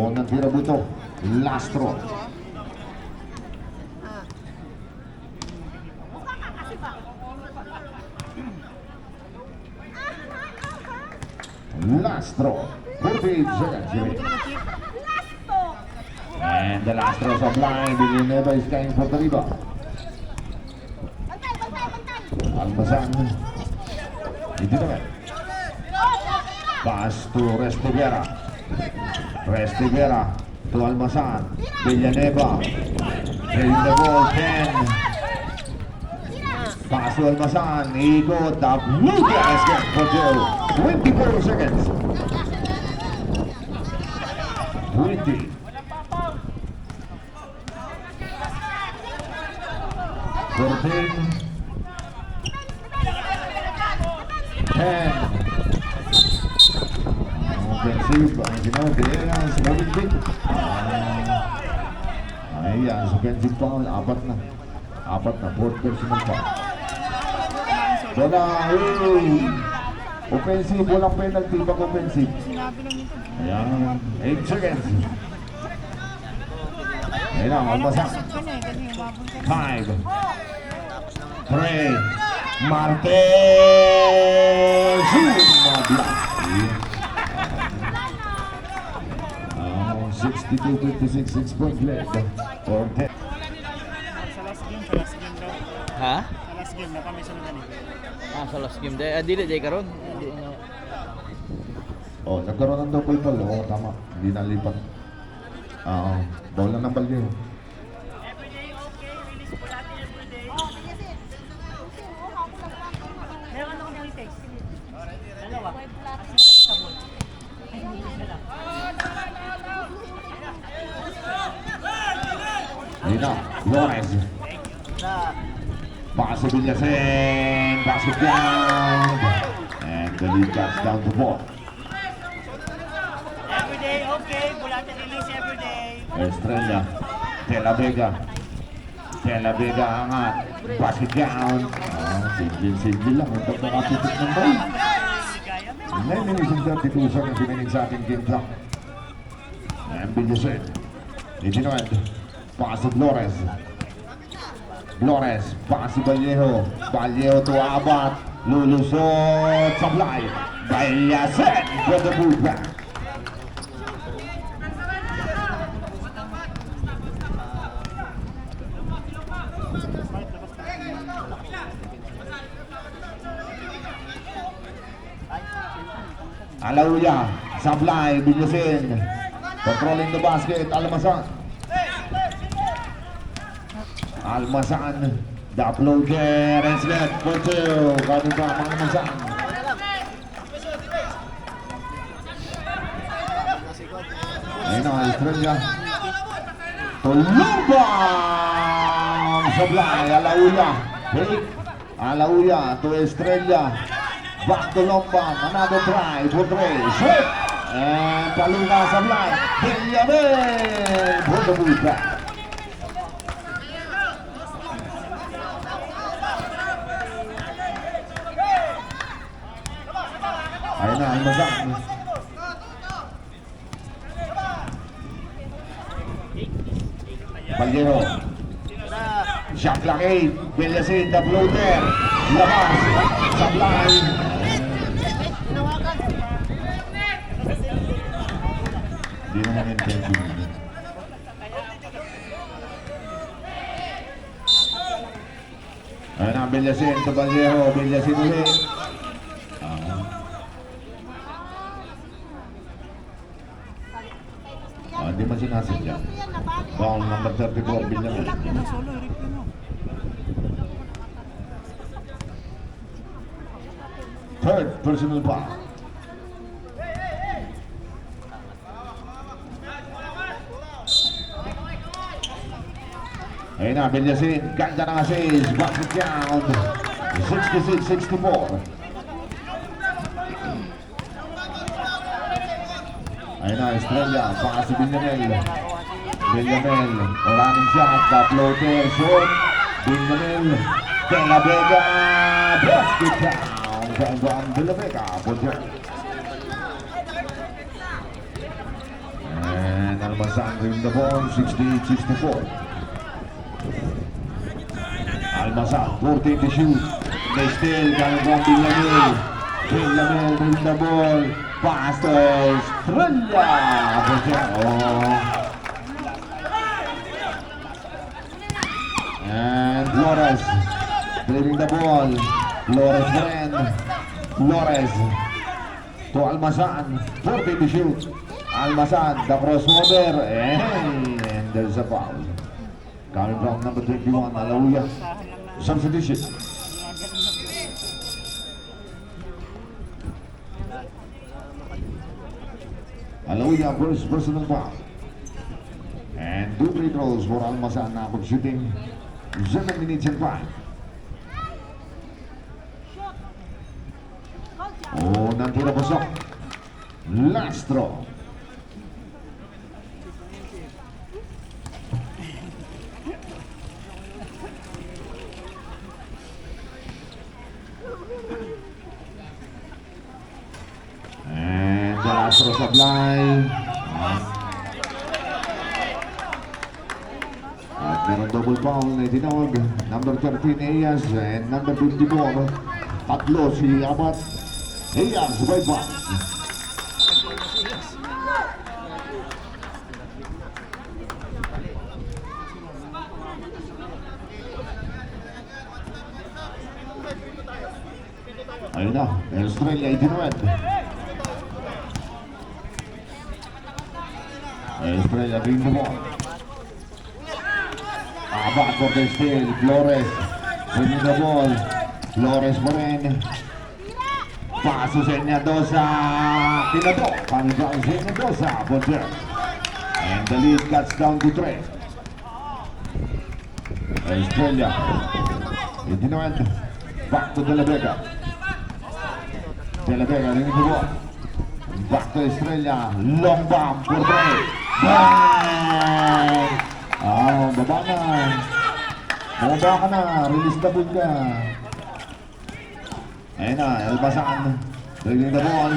Natira buto. Last throw. Last throw. 48 seconds. And the last throw supply. Villanueva is going for the rebound. Almasan. Hindi naman. Pass to Restivera. Restivera to Almasan. Villanueva. Taking the ball. 10. Pass to Almasan. Ikot. The blue guys get for 24 seconds. 20. 14. 10. Offensive ang sinabi. Ayan, sinabi. Ayan, offensive foul. Apat na. Fourth personal foul. Wala. Offensive. Walang penalty. Pag offensive. Sinabi lang nito. Ayan. 8 seconds. Ayan na. Almasan. Kasi umabot ka na. 5. 3. Martel. Block. 62-56, 6 point lead for 10. Sa last game daw. Ha? Sa last game na kami sunod ganito. Sa last game. Dili karon. Nagkaroon ng double ball. Tama. Hindi nalipat. Ball na ng balyo. Meron ako ng text. Dalawa. Ayun na. Flores. Pass to Villasen. Basket down. And the lead cuts down to 4. Everyday, okay. Bulate release everyday. Estrella. De La Vega. Angat. Basket down. Simple lang. Ang pagkakapitik ng ball. 9 minutes and 32 seconds remaining sa ating game clock. And Villasen. Itinoed. Pass to Flores. Pass to Vallejo. Vallejo to Abad. Lulusot. Supply. Villasen for the move back. Alauya. Supply. Villasen. Controlling the basket. Almasan, the uploader is left for 2. Kami pa ang Almasan. Ayun na, Estrella. Tulubang! Supply, Alauya. Fake. Alauya to Estrella. Back to Lombang. Another try for three. Shoot! And Palunga Sablay. Benjamin for the move back. Ayun na, Almazan. Vallejo. Shot clock 8. Villasin, the floater. Labas. Sablay. Hindi naman intention. Ayun na, Villasin to Vallejo. Villasin ulit. Hindi man sinasadya. Foul number 34, Villamin. Solo, Rick mo. Third personal foul. Ayun na, Villasin. Ganda ng assist. Back it down. 66-64. Ayun na, Estrella. Baka si Villamel. Villamel. Running shot. The floater. Short. Villamel. De La Vega. Basket down. From De La Vega. Butcher. And Almazan with the ball. 68-64. Almazan. 14 to shoot. They still coming from Villamel. Villamel with the ball. Pass to Estrella. And Flores driving the ball. Flores friend. Flores to Almazan. 14 to shoot. Almazan, the crossover. And there's a foul. Coming from number 21, Alauya. Substitution. Alauya first personal foul. And 2 free throws for Almazan na shooting 7 minutes and 5. Oh, nantira pasok. Last throw. And the last throw supply. At meron double foul na itinawag. Number 13, Eyas. And number 54, tatlo si Abat. Eyas, right back. Ayun na, Estrella itinawag. Estrella bring the ball. Back for the steal, Flores bringing the ball. Flores pa rin. Paso sa Enyadosa. Tinado. Panggang sa Enyadosa. Bonjer. And the lead cuts down to 3. Estrella. Itinawag. Back to De La Vega. De La Vega bringing the ball. Back to Estrella. Long bomb for 3. Bang! Baba na. Baba ka na. Release the ball ka. Ayun na, Almazan. Bringing the ball.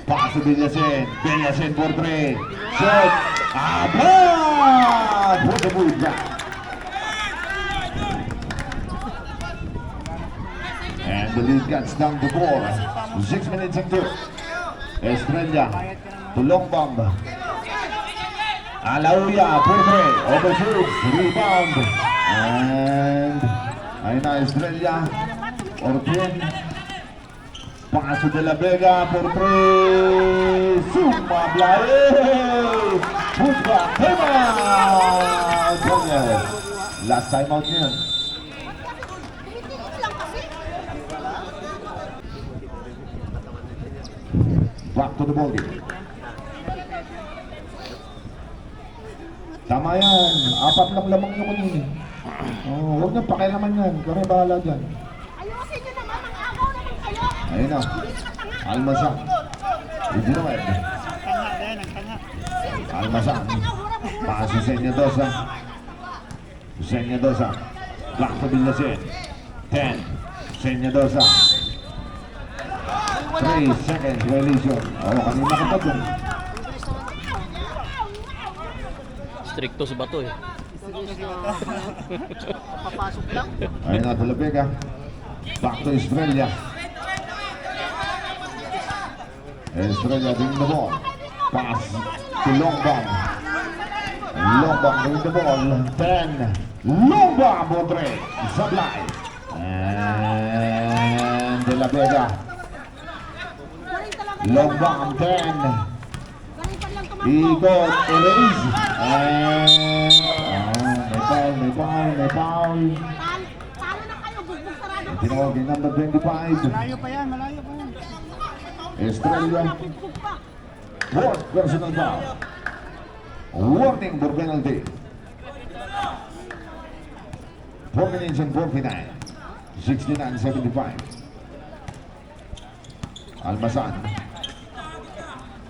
Pass to Villasin. Villasin for 3. Shot. Abad! Put the ball back. And the lead cuts down to 4. 6 minutes and 2. Estrella to long bomb. Alauya, for 3, overshoots, rebound, and ayun na, Estrella, Orpin, paso De La Vega, for 3, sumablay, Pusba, Hema, last time out niyan. Back to the ball game. Tama yan. 4 lang lamang yung kanina. Oh, huwag niyang pakialaman yan. Kami bahala dyan. Ayun Ayun na. Almasan. Ibunuel. Tanga din, ang tanga. Almasan. Paso Senyadosa. Senyadosa. Back to Villasen. 10. Senyadosa. 3 seconds violation. Oo, kanina ka pa dun. Stricto si Bato eh. Papasok lang. Ayun na, Talabega. Back to Estrella. Estrella bring the ball. Pass to Longbang. Longbang bring the ball. 10. Longbang for 3. Sablay. And De La Vega. Galing talaga. Longbang 10. Galing pa lang tumakbo. Ikot, erase. And may foul. Talo na kayo, bugbog sarado. Tinawag yung number 25. Malayo pa yan, malayo pa yan. Estrella. Bugbog pa. Fourth personal foul. Warning for penalty. 4 minutes and 49. 69-75. Almasan.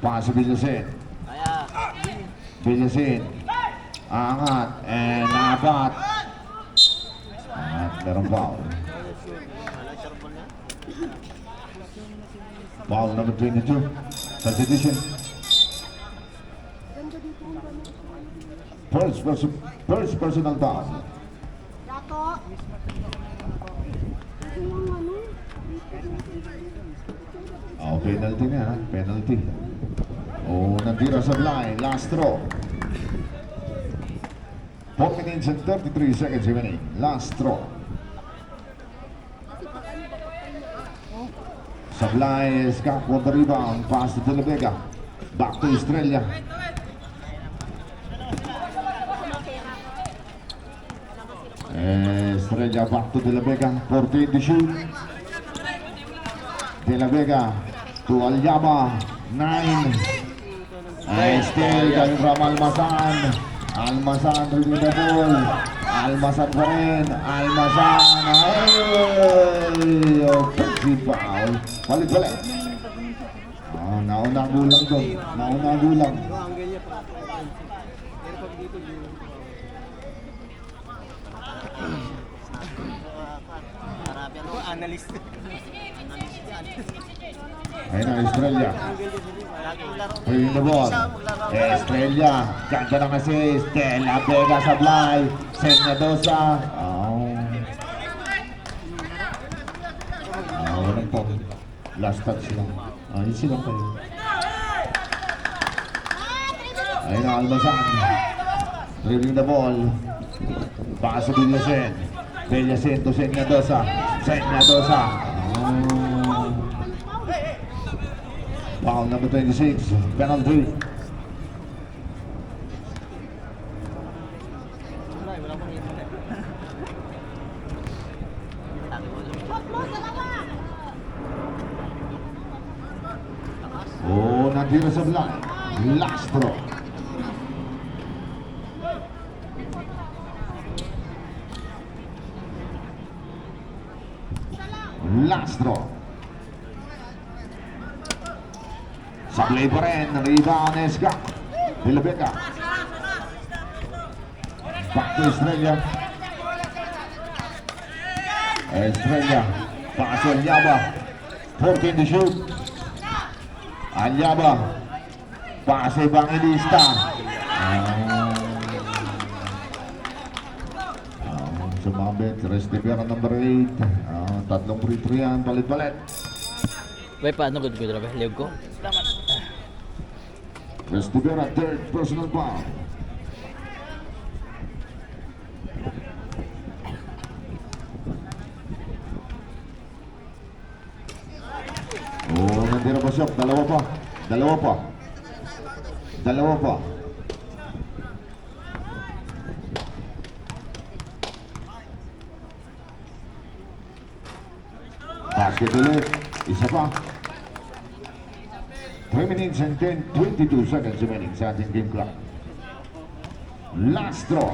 Paso Villasen. Villasen. Angat. And apat. At merong foul. Foul number 22. Substitution. First personal foul. Dato. Oh, penalty na, ha? Penalty. Oh, nandira sa line. Last throw. 4 minutes and 33 seconds remaining. Last throw. Sablay Scott for the rebound. Pass to De La Vega. Back to Estrella. Estrella back to De La Vega. 14 to shoot. De La Vega to Alyaba. 9. And still coming from Almasan. Almasan reading the ball. Almasan pa rin. Almasan. Ay! Offensive foul. Balik-balik. Nauna ang gulang doon. Nauna ang gulang. Analyst. Ayun na, Estrella. Bring the ball. Estrella. Ganda na kasi. Stella Vega Sablay. Senyadosa. Walang po. Last touch lang. Ayun silang kayo. Ayun na, Almasan. Dribbling the ball. Paso Villasen. Villasen to Senyadosa. Senyadosa. Foul number 26. Penalty. Oh, nandito sa blind. Last throw. Last throw. Sablay pa rin. Rebound Esca. De La Vega. Back to Estrella. Estrella. Paso Alyaba. 14 to shoot. Alyaba. Paso Evangelista. Sumabit. Restivera number 8. Tatlong free throw yan. Palit-palit. Bay, paano ko dito ba? Liog ko? Restivera, third personal foul. Oh, nandira pa siya. Dalawa pa. Basket ulit. Isa pa. 3 minutes and 22 seconds remaining sa ating game clock. Last draw.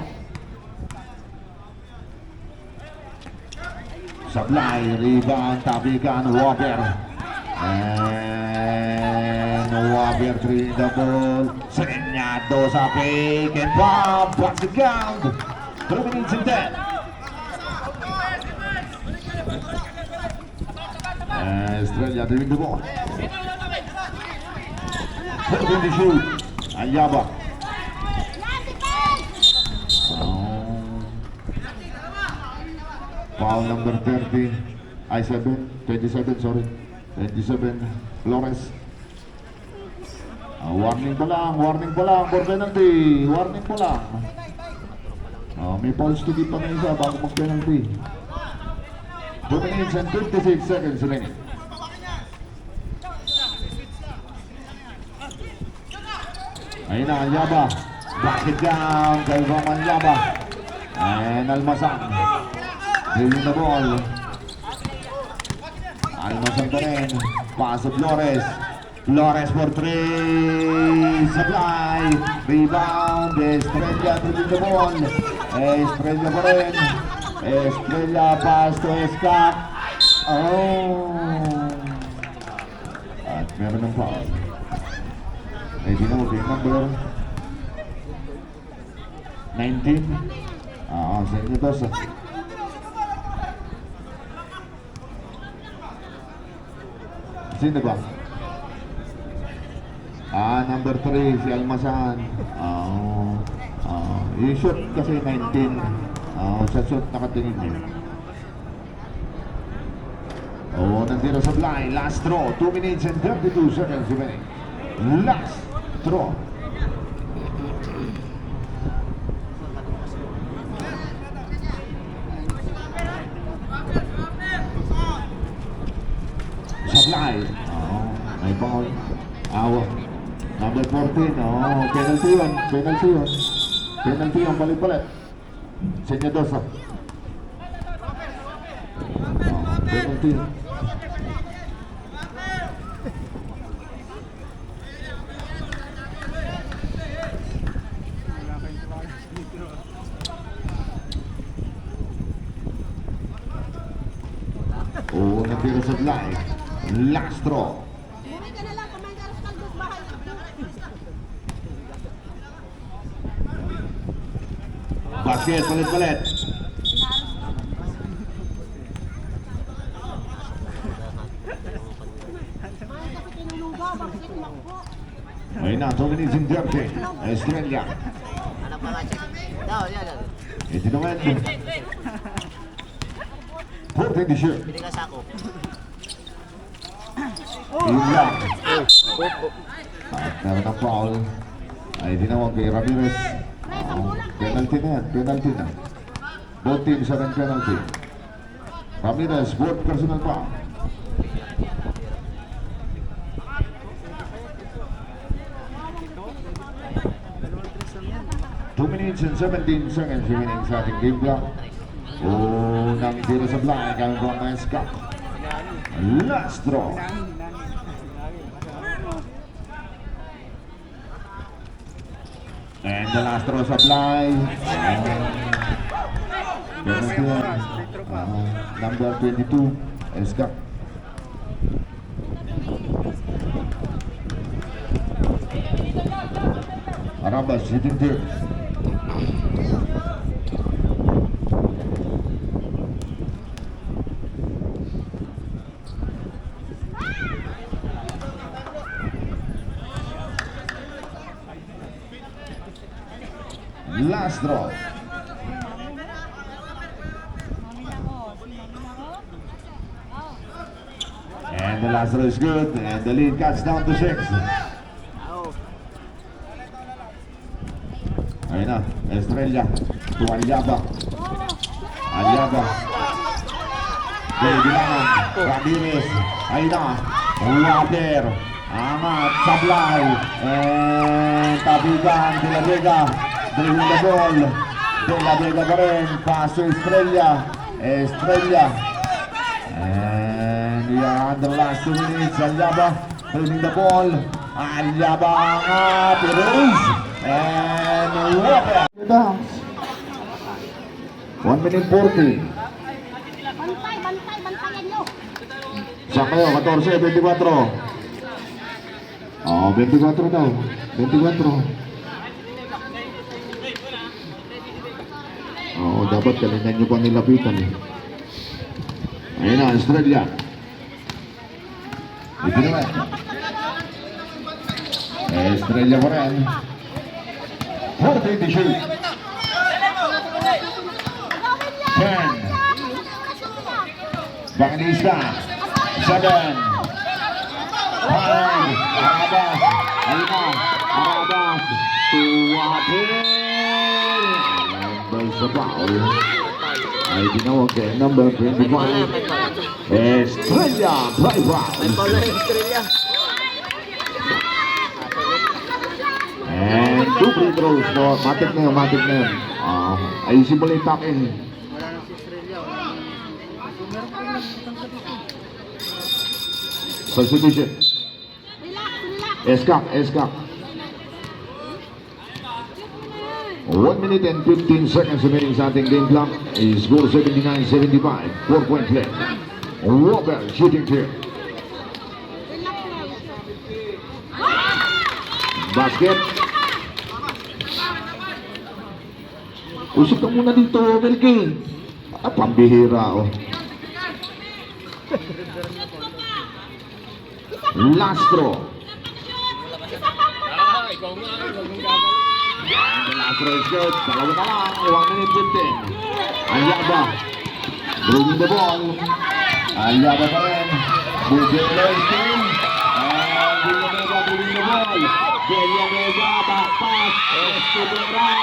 Sablay, rebound, tapikan, Walker. And Waber 3 the ball. Senyado sa pick and pop. Basket count. 3 minutes and 10. Estrella driving the ball. 4-20 shoot. Alyaba. Foul number 30. 27, sorry. 27, Flores. Warning pa lang for penalty. Warning pa lang. May fouls to give pa na isa bago mag-penalty. 2 minutes and 56 seconds remaining. Ayun na, Alyaba. Basket down kay Roman Alyaba. And Almasan. Driving the ball. Almasan pa rin. Pass to Flores. Flores for 3. Supply. Rebound. Estrella driving the ball. Estrella pa rin. Estrella pass to Escap. At meron ng foul. Ay di na mo din number 19. Sa inyo dos. Sino ba? Number 3 si Almasan. Yung shoot kasi 19. Sa shoot nakatingin niya. Nandito sa blind. Last throw. 2 minutes and 32 seconds remaining. Last throw. Supply. May foul. Number 14. Penalty yun. Penalty yun. Balik-balik. Senyadosa. Penalty. Natira sa blind. Last throw. Bumay ka na lang, kumain ka sa kaldos bahay. Basket, palit-palit. Kasi tinuluga, bakit tumakbo? Ayun na, 2 minutes and 30. Estrella. Ito naman. 4-20 shoot. Yun lang. At meron ng foul. Ay tinawag kay Ramirez. Penalty na yan, penalty na. Both teams are in penalty. Ramirez, fourth personal foul. Two minutes and 17 seconds remaining sa ating game clock. Unang tira sa blind kami from Escap. Last draw. And the last draw sa blind. Number 22, Escap. Arabas hitting there. Last draw. And the last draw is good, and the lead cuts down to 6. Ayun na, Estrella to Alyaba. Alyaba. Bilangan, Ramirez. Ayun na, Water. Amat, Sablay. And Tabigan, De La Vega. Driving the ball. De La Vega pa rin. Pass to Estrella. Estrella. And we are under the last 2 minutes. Alyaba driving the ball. Alyaba nga. Perez. And Water. 1 minute 40. Bantay, bantayan nyo. Sa Saan kayo? 14, 24. Oh, 24 daw. 24. Oo, dapat kalinan nyo pang nilapitan eh. Ayun na, Estrella. Ito naman. Estrella pa rin. 14 to shoot. 10. Bangista. 7. 5. Arabas. Ayun na. Arabas. Tuwapin. There's the foul. Ay tinawag kay number 25. Estrella. Fly foul. And 2 free throws for Matik na yun. Ayusin mo lang yung tuck in. Substitution. Eskak. 1 minute and 15 seconds remaining sa ating game clock. Is score 79-75. 4-point play. Walker shooting clear. Basket. Usap ka muna dito, Melky. Pambihira, oh. Lastro. And Lastro is good. Dalawa na lang. 1 minute 15. Alyaba. Bringing the ball. Alyaba pa rin. Bugelo is in. And Villanueva bringing the ball. Villanueva back pass. Escudera.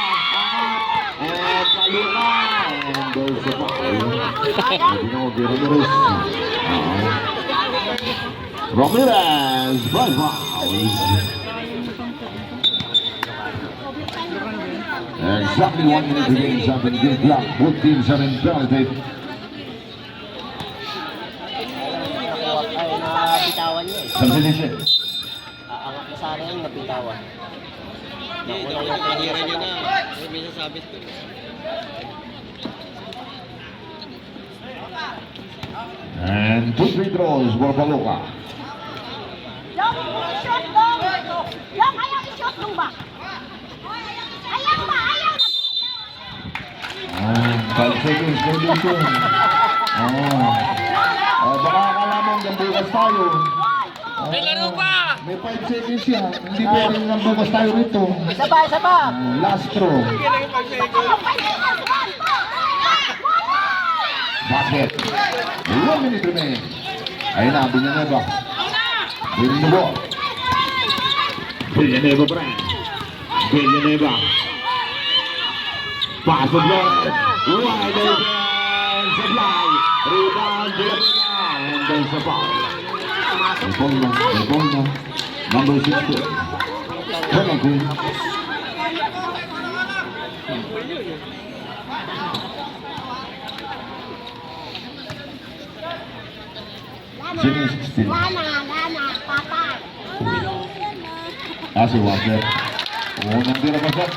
And Paluna. And there's the foul. Ramirez. Ramirez. Five fouls. Exactly 1 minute remaining sa ating game clock. Both teams are in penalty. Nabitawan niya eh. Substitution. Aangat na sana yung nabitawan. Nauna yung tinira niya na. May nasabit ko. And 2 free throws for Baloka. Yung shot dong. Yung ayaw i-shot dong ba? Ayaw ba? Ayaw na. 5 seconds production. Baka akala mo hanggang bukas tayo. May laro pa! May 5 seconds yan. Hindi pwede hanggang bukas tayo rito. Isa pa! Lastro. Basket. 1 minute remaining. Ayun na, Villanueva. Winning the ball. Villanueva brand. Villanueva. Pass the ball. Wide open. Supply. Rebound. Villanueva. And there's the foul. May ball na. Number 16. Penalty. Lana, papa. Si Walker. Unang tira pa siya.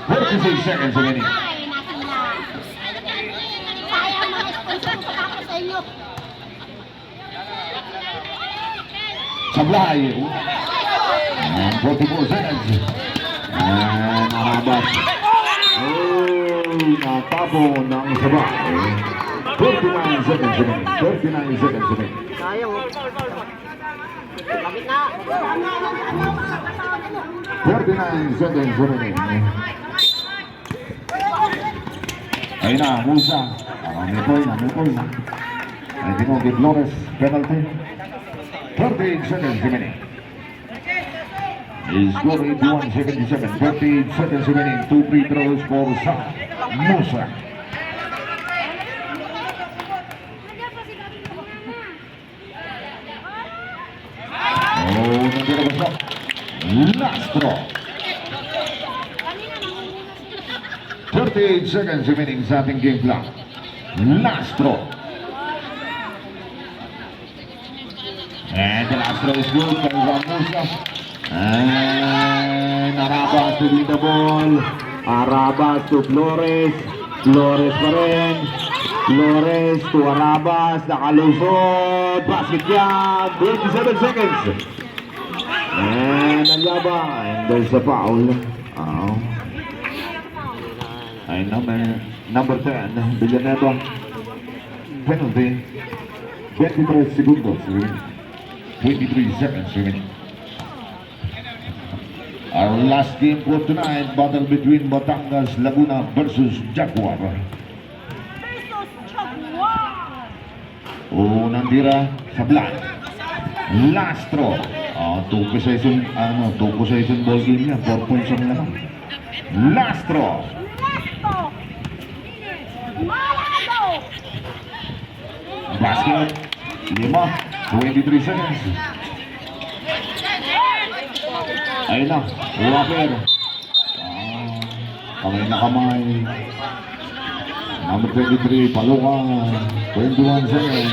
46 seconds remaining. Ay, nasila. Sayang mga sponsor ko tapos sa inyo. Sablay. And 44 seconds. And Arabas. Natapo ng Sablay. 39 seconds remaining. 39 seconds remaining. Sayang oh. Bakit na? 39 seconds remaining. Ayun na, Musa. May point na. I think of the Flores penalty. 38 seconds remaining. Is score 81-77. 38 seconds remaining. 2 free throws for Musa. Nandiyan ba siya? Lastro. 38 seconds remaining sa ating game clock. Lastro. And the Lastro is good. Kay Ramusa. And Arabas to win the ball. Arabas to Flores. Flores pa rin. Flores to Arabas. Nakalusot. Basket yan. 27 seconds. And Alyaba. And there's a foul. Ay number 10. Villanueva. Penalty. 23 segundos. 23 seconds remaining. Our last game for tonight, battle between Batangas Laguna versus Jaguar. Unang tira, Sablay. Last throw. 2 possession ball game niya, 4 points ang laman. Last throw. Basket. 5, 23 seconds. Ayun na, Walker. Kamay na kamay. Number 23, Palukan. 21 seconds.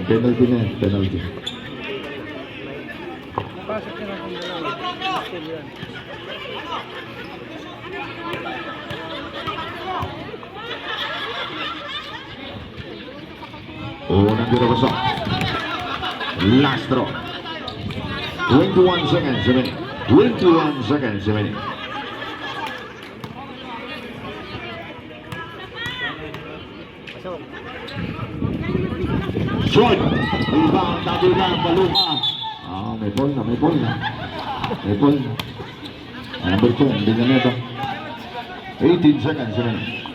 Penalty na, penalty. Unang tira pasok. Last throw. 21 seconds remaining. 21 seconds remaining. Shot! Rebound, tabi lang, Baluka. May ball na, may ball na. May ball na. Number 2, hindi na nito. 18 seconds remaining.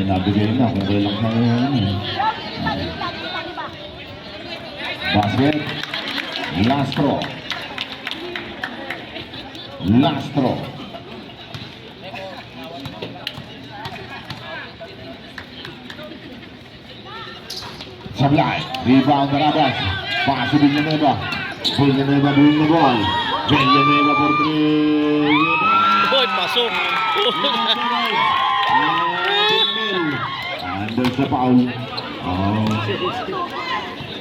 Nabigay na kung kailang na yun. Basket. Last throw. Last throw. Sablay. Rebound na Rabas. Pass to Villanueva. Villanueva doing the ball. Villanueva for 3. Hoy, pasok. And there's a foul.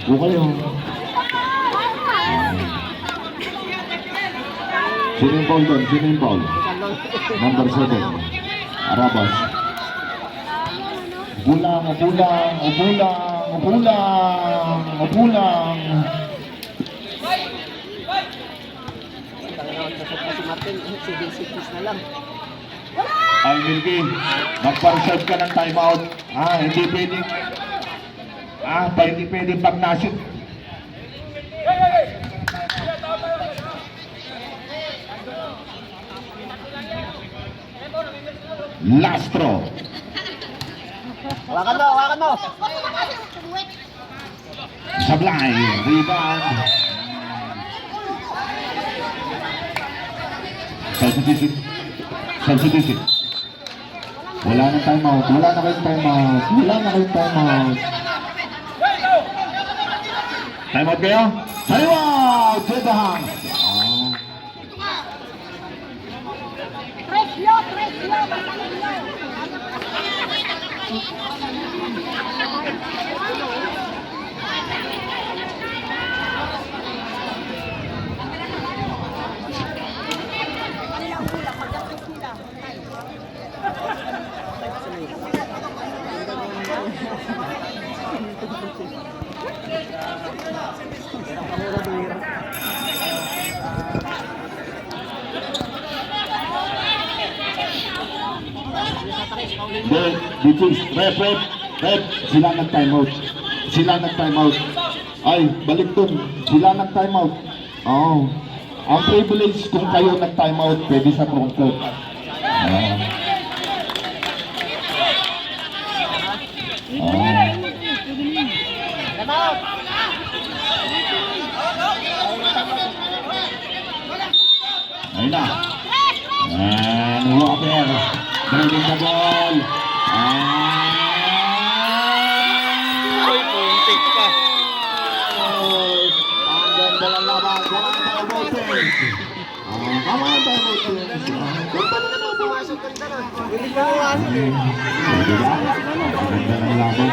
Okay yun. Sino yung foul doon? Sino yung foul? Number 7. Arabas. Upulang, upulang, upulang, upulang, upulang. Si Martin, si Vinicius na lang. Ay, Milky, magpa-reserve ka ng timeout. Hindi pwedeng. Hindi pwedeng pag nashoot. Last throw. Hawakan mo, hawakan mo. Sablay, rebound. Substitution. Substitution. Wala na timeout. Wala na kayong timeout. Wala na kayong timeout. Timeout kayo? Timeout! To the hands. Rep, sila nag-timeout. Sila nag-timeout. Ay, balik dun. Sila nag-timeout. Ang privilege kung kayo nag-timeout, pwede sa front court. Ayun na. And Walker. Driving the ball. Hoy, puntik pa. Ang ganda ng laban. Kamay tayo Botens. Kamay tayo Botens. Ganda na naman pumasok. Ganda na. Ganda ng laban.